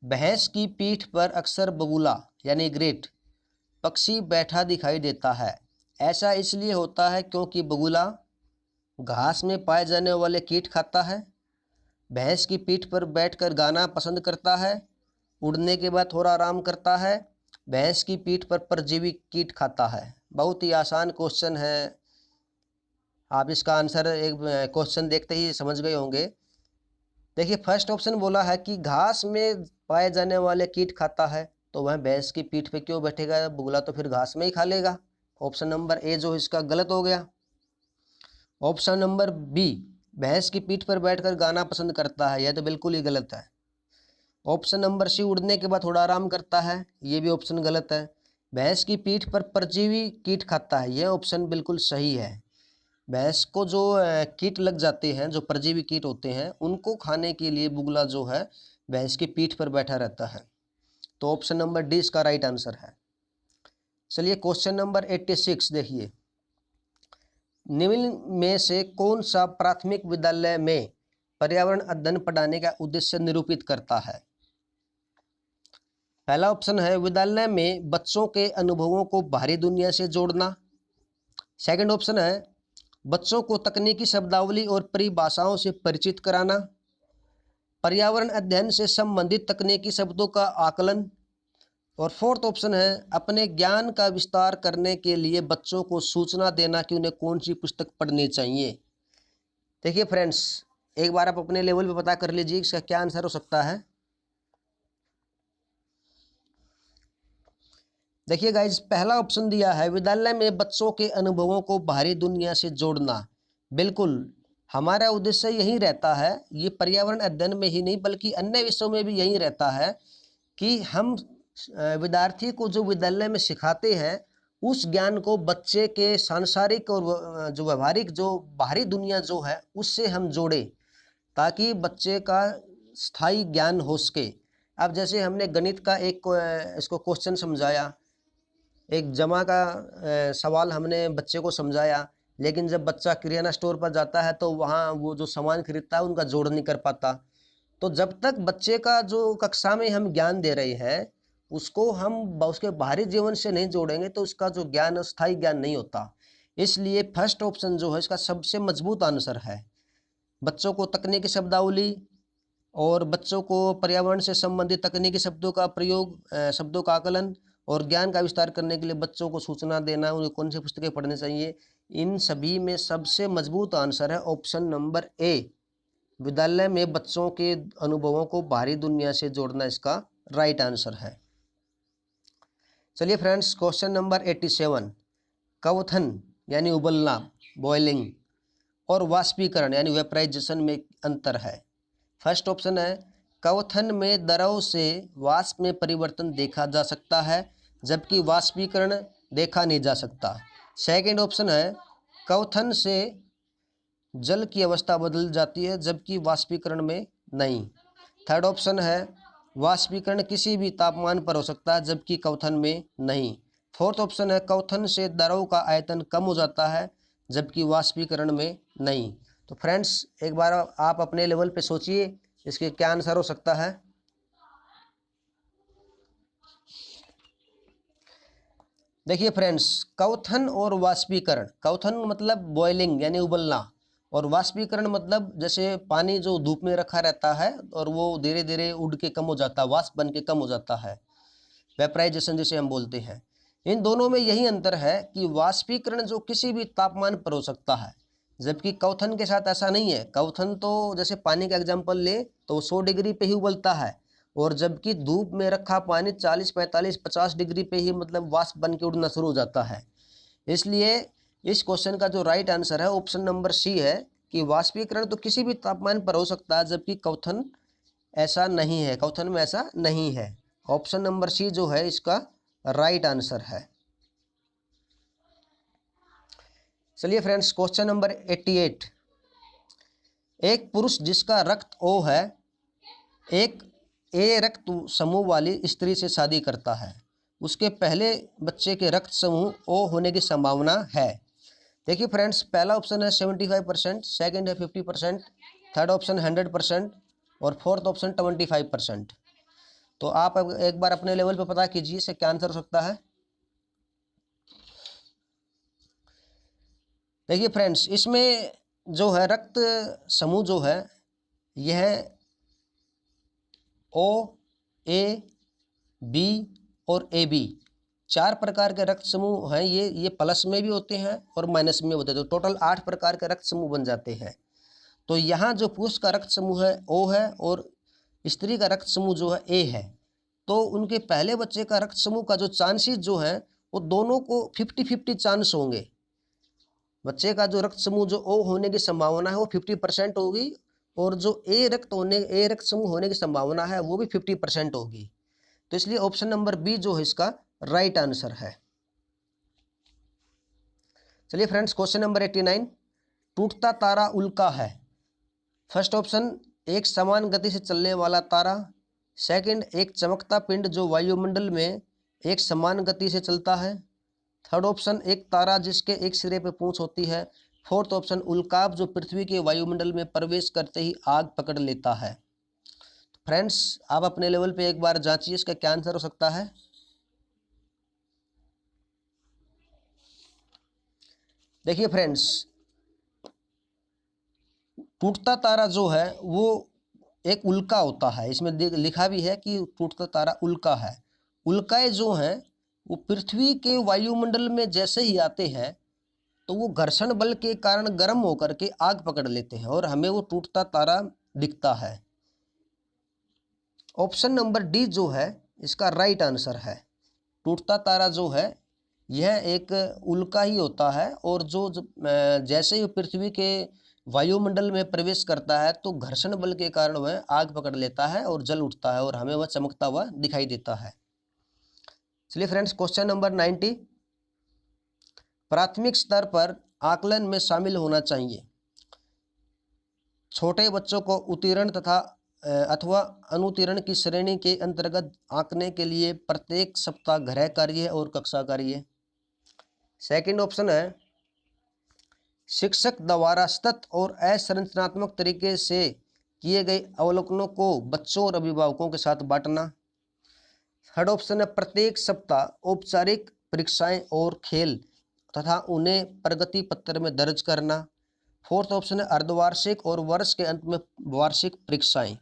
भैंस की पीठ पर अक्सर बगुला यानी ग्रेट पक्षी बैठा दिखाई देता है। ऐसा इसलिए होता है क्योंकि बगुला घास में पाए जाने वाले कीट खाता है, भैंस की पीठ पर बैठकर गाना पसंद करता है, उड़ने के बाद थोड़ा आराम करता है, भैंस की पीठ पर परजीवी कीट खाता है। बहुत ही आसान क्वेश्चन है, आप इसका आंसर एक क्वेश्चन देखते ही समझ गए होंगे। देखिए फर्स्ट ऑप्शन बोला है कि घास में पाए जाने वाले कीट खाता है, तो वह भैंस की पीठ पे क्यों बैठेगा, बगुला तो फिर घास में ही खा लेगा। ऑप्शन नंबर ए जो इसका गलत हो गया। ऑप्शन नंबर बी भैंस की पीठ पर बैठकर गाना पसंद करता है, यह तो बिल्कुल ही गलत है। ऑप्शन नंबर सी उड़ने के बाद थोड़ा आराम करता है, ये भी ऑप्शन गलत है। भैंस की पीठ पर परजीवी कीट खाता है, यह ऑप्शन बिल्कुल सही है। भैंस को जो कीट लग जाते हैं, जो परजीवी कीट होते हैं, उनको खाने के लिए बुगला जो है भैंस की पीठ पर बैठा रहता है। तो ऑप्शन नंबर डी इसका राइट आंसर है। चलिए क्वेश्चन नंबर 86 देखिए, निम्न में से कौन सा प्राथमिक विद्यालय में पर्यावरण अध्ययन पढ़ाने का उद्देश्य निरूपित करता है। पहला ऑप्शन है विद्यालय में बच्चों के अनुभवों को बाहरी दुनिया से जोड़ना। सेकंड ऑप्शन है बच्चों को तकनीकी शब्दावली और परिभाषाओं से परिचित कराना। पर्यावरण अध्ययन से संबंधित तकनीकी शब्दों का आकलन। और फोर्थ ऑप्शन है अपने ज्ञान का विस्तार करने के लिए बच्चों को सूचना देना कि उन्हें कौन सी पुस्तक पढ़नी चाहिए। देखिए फ्रेंड्स एक बार आप अपने लेवल पे पता कर लीजिए इसका क्या आंसर हो सकता है। देखिए गाइज पहला ऑप्शन दिया है विद्यालय में बच्चों के अनुभवों को बाहरी दुनिया से जोड़ना। बिल्कुल हमारा उद्देश्य यही रहता है, ये पर्यावरण अध्ययन में ही नहीं बल्कि अन्य विषयों में भी यही रहता है कि हम विद्यार्थी को जो विद्यालय में सिखाते हैं उस ज्ञान को बच्चे के सांसारिक और जो व्यवहारिक जो बाहरी दुनिया जो है उससे हम जोड़ें ताकि बच्चे का स्थायी ज्ञान हो सके। अब जैसे हमने गणित का एक इसको क्वेश्चन समझाया, एक जमा का सवाल हमने बच्चे को समझाया, लेकिन जब बच्चा किराना स्टोर पर जाता है तो वहाँ वो जो सामान खरीदता है उनका जोड़ नहीं कर पाता। तो जब तक बच्चे का जो कक्षा में हम ज्ञान दे रहे हैं उसको हम उसके बाहरी जीवन से नहीं जोड़ेंगे तो उसका जो ज्ञान स्थायी ज्ञान नहीं होता। इसलिए फर्स्ट ऑप्शन जो है इसका सबसे मजबूत आंसर है। बच्चों को तकनीकी शब्दावली और बच्चों को पर्यावरण से संबंधित तकनीकी शब्दों का प्रयोग, शब्दों का आकलन और ज्ञान का विस्तार करने के लिए बच्चों को सूचना देना, उन्हें कौन सी पुस्तकें पढ़नी चाहिए, इन सभी में सबसे मजबूत आंसर है ऑप्शन नंबर ए, विद्यालय में बच्चों के अनुभवों को बाहरी दुनिया से जोड़ना इसका राइट आंसर है। चलिए फ्रेंड्स क्वेश्चन नंबर 87, कवथन यानी उबलना बॉइलिंग और वाष्पीकरण यानी वेपराइजेशन में अंतर है। फर्स्ट ऑप्शन है कवथन में द्रव से वाष्प में परिवर्तन देखा जा सकता है जबकि वाष्पीकरण देखा नहीं जा सकता। सेकंड ऑप्शन है कवथन से जल की अवस्था बदल जाती है जबकि वाष्पीकरण में नहीं। थर्ड ऑप्शन है वाष्पीकरण किसी भी तापमान पर हो सकता है जबकि कवथन में नहीं। फोर्थ ऑप्शन है कवथन से द्रव का आयतन कम हो जाता है जबकि वाष्पीकरण में नहीं। तो फ्रेंड्स एक बार आप अपने लेवल पे सोचिए इसके क्या आंसर हो सकता है? देखिए फ्रेंड्स, क्वथन और वाष्पीकरण, क्वथन मतलब बॉइलिंग यानी उबलना, और वाष्पीकरण मतलब जैसे पानी जो धूप में रखा रहता है और वो धीरे धीरे उड़ के कम हो जाता है, वाष्प बन के कम हो जाता है, वेपराइजेशन जिसे हम बोलते हैं। इन दोनों में यही अंतर है कि वाष्पीकरण जो किसी भी तापमान पर हो सकता है, जबकि क्वथन के साथ ऐसा नहीं है। क्वथन तो जैसे पानी का एग्जांपल ले तो 100 डिग्री पे ही उबलता है, और जबकि धूप में रखा पानी 40, 45, 50 डिग्री पे ही मतलब वाष्प बन के उड़ना शुरू हो जाता है। इसलिए इस क्वेश्चन का जो राइट आंसर है ऑप्शन नंबर सी है कि वाष्पीकरण तो किसी भी तापमान पर हो सकता है, जबकि क्वथन ऐसा नहीं है, क्वथन में ऐसा नहीं है। ऑप्शन नंबर सी जो है इसका राइट आंसर है। चलिए फ्रेंड्स, क्वेश्चन नंबर 88। एक पुरुष जिसका रक्त O है एक ए रक्त समूह वाली स्त्री से शादी करता है, उसके पहले बच्चे के रक्त समूह O होने की संभावना है। देखिए फ्रेंड्स, पहला ऑप्शन है 75%, सेकंड है 50%, थर्ड ऑप्शन 100% और फोर्थ ऑप्शन 25%। तो आप अब एक बार अपने लेवल पे पता कीजिए इसका क्या आंसर हो सकता है। देखिए फ्रेंड्स, इसमें जो है रक्त समूह जो है यह O, A, B और AB 4 प्रकार के रक्त समूह हैं। ये प्लस में भी होते हैं और माइनस में होते हैं, तो टोटल 8 प्रकार के रक्त समूह बन जाते हैं। तो यहाँ जो पुरुष का रक्त समूह है O है और स्त्री का रक्त समूह जो है A है, तो उनके पहले बच्चे का रक्त समूह का जो चांसेस जो है वो दोनों को 50-50 चांस होंगे। बच्चे का जो रक्त समूह जो O होने की संभावना है वो 50% होगी, और जो ए रक्त समूह होने की संभावना है वो भी 50% होगी। तो इसलिए ऑप्शन नंबर बी जो है इसका राइट आंसर है। चलिए फ्रेंड्स, क्वेश्चन नंबर 89। टूटता तारा उल्का है। फर्स्ट ऑप्शन एक समान गति से चलने वाला तारा, सेकंड एक चमकता पिंड जो वायुमंडल में एक समान गति से चलता है, थर्ड ऑप्शन एक तारा जिसके एक सिरे पे पूंछ होती है, फोर्थ ऑप्शन उल्काप जो पृथ्वी के वायुमंडल में प्रवेश करते ही आग पकड़ लेता है। फ्रेंड्स, आप अपने लेवल पे एक बार जांचिए इसका क्या आंसर हो सकता है। देखिए फ्रेंड्स, टूटता तारा जो है वो एक उल्का होता है। इसमें लिखा भी है कि टूटता तारा उल्का है। उल्काएं जो हैं वो पृथ्वी के वायुमंडल में जैसे ही आते हैं तो वो घर्षण बल के कारण गर्म होकर के आग पकड़ लेते हैं और हमें वो टूटता तारा दिखता है। ऑप्शन नंबर डी जो है इसका राइट आंसर है। टूटता तारा जो है यह एक उल्का ही होता है, और जो जैसे ही पृथ्वी के वायुमंडल में प्रवेश करता है तो घर्षण बल के कारण वह आग पकड़ लेता है और जल उठता है और हमें वह चमकता हुआ दिखाई देता है। चलिए फ्रेंड्स, क्वेश्चन नंबर 90। प्राथमिक स्तर पर आकलन में शामिल होना चाहिए। छोटे बच्चों को उत्तीर्ण तथा अथवा अनुत्तीर्ण की श्रेणी के अंतर्गत आंकने के लिए प्रत्येक सप्ताह गृह कार्य और कक्षा कार्य। सेकंड ऑप्शन है शिक्षक द्वारा सतत और असंरचनात्मक तरीके से किए गए अवलोकनों को बच्चों और अभिभावकों के साथ बांटना। थर्ड ऑप्शन है प्रत्येक सप्ताह औपचारिक परीक्षाएं और खेल तथा उन्हें प्रगति पत्र में दर्ज करना। फोर्थ ऑप्शन है अर्धवार्षिक और वर्ष के अंत में वार्षिक परीक्षाएं।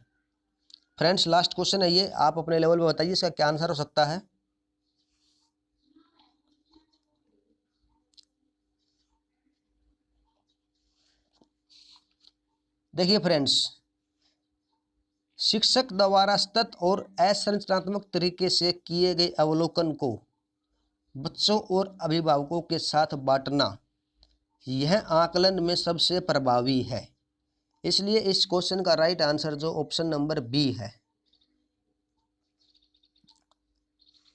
फ्रेंड्स, लास्ट क्वेश्चन है ये, आप अपने लेवल पे बताइए इसका क्या आंसर हो सकता है। देखिए फ्रेंड्स, शिक्षक द्वारा सतत और असंरचनात्मक तरीके से किए गए अवलोकन को बच्चों और अभिभावकों के साथ बांटना यह आकलन में सबसे प्रभावी है। इसलिए इस क्वेश्चन का राइट आंसर जो ऑप्शन नंबर बी है।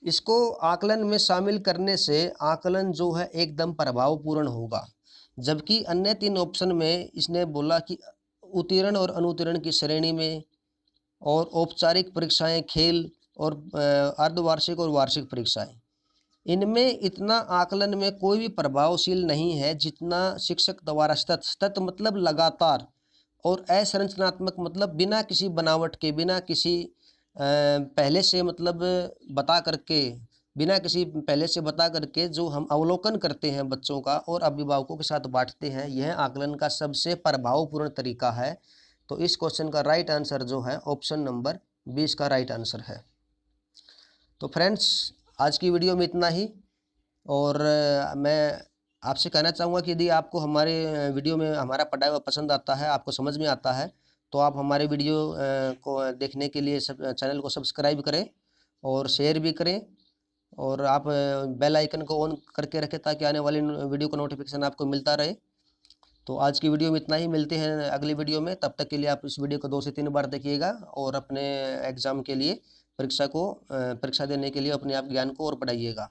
इसको आकलन में शामिल करने से आकलन जो है एकदम प्रभावपूर्ण होगा, जबकि अन्य 3 ऑप्शन में इसने बोला कि उत्तीर्ण और अनुत्तीर्ण की श्रेणी में, और औपचारिक परीक्षाएं, खेल और अर्धवार्षिक और वार्षिक परीक्षाएं, इनमें इतना आकलन में कोई भी प्रभावशील नहीं है जितना शिक्षक द्वारा सतत मतलब लगातार और असंरचनात्मक मतलब बिना किसी बनावट के, बिना किसी पहले से मतलब बता करके, बिना किसी पहले से बता करके जो हम अवलोकन करते हैं बच्चों का और अभिभावकों के साथ बांटते हैं, यह आकलन का सबसे प्रभावपूर्ण तरीका है। तो इस क्वेश्चन का राइट आंसर जो है ऑप्शन नंबर 20 का राइट आंसर है। तो फ्रेंड्स, आज की वीडियो में इतना ही। और मैं आपसे कहना चाहूँगा कि यदि आपको हमारे वीडियो में हमारा पढ़ाया हुआ पसंद आता है, आपको समझ में आता है, तो आप हमारे वीडियो को देखने के लिए चैनल को सब्सक्राइब करें और शेयर भी करें, और आप बेल आइकन को ऑन करके रखें ताकि आने वाली वीडियो का नोटिफिकेशन आपको मिलता रहे। तो आज की वीडियो में इतना ही, मिलते हैं अगली वीडियो में। तब तक के लिए आप इस वीडियो को 2 से 3 बार देखिएगा और अपने एग्ज़ाम के लिए, परीक्षा देने के लिए अपने आप ज्ञान को और बढ़ाइएगा।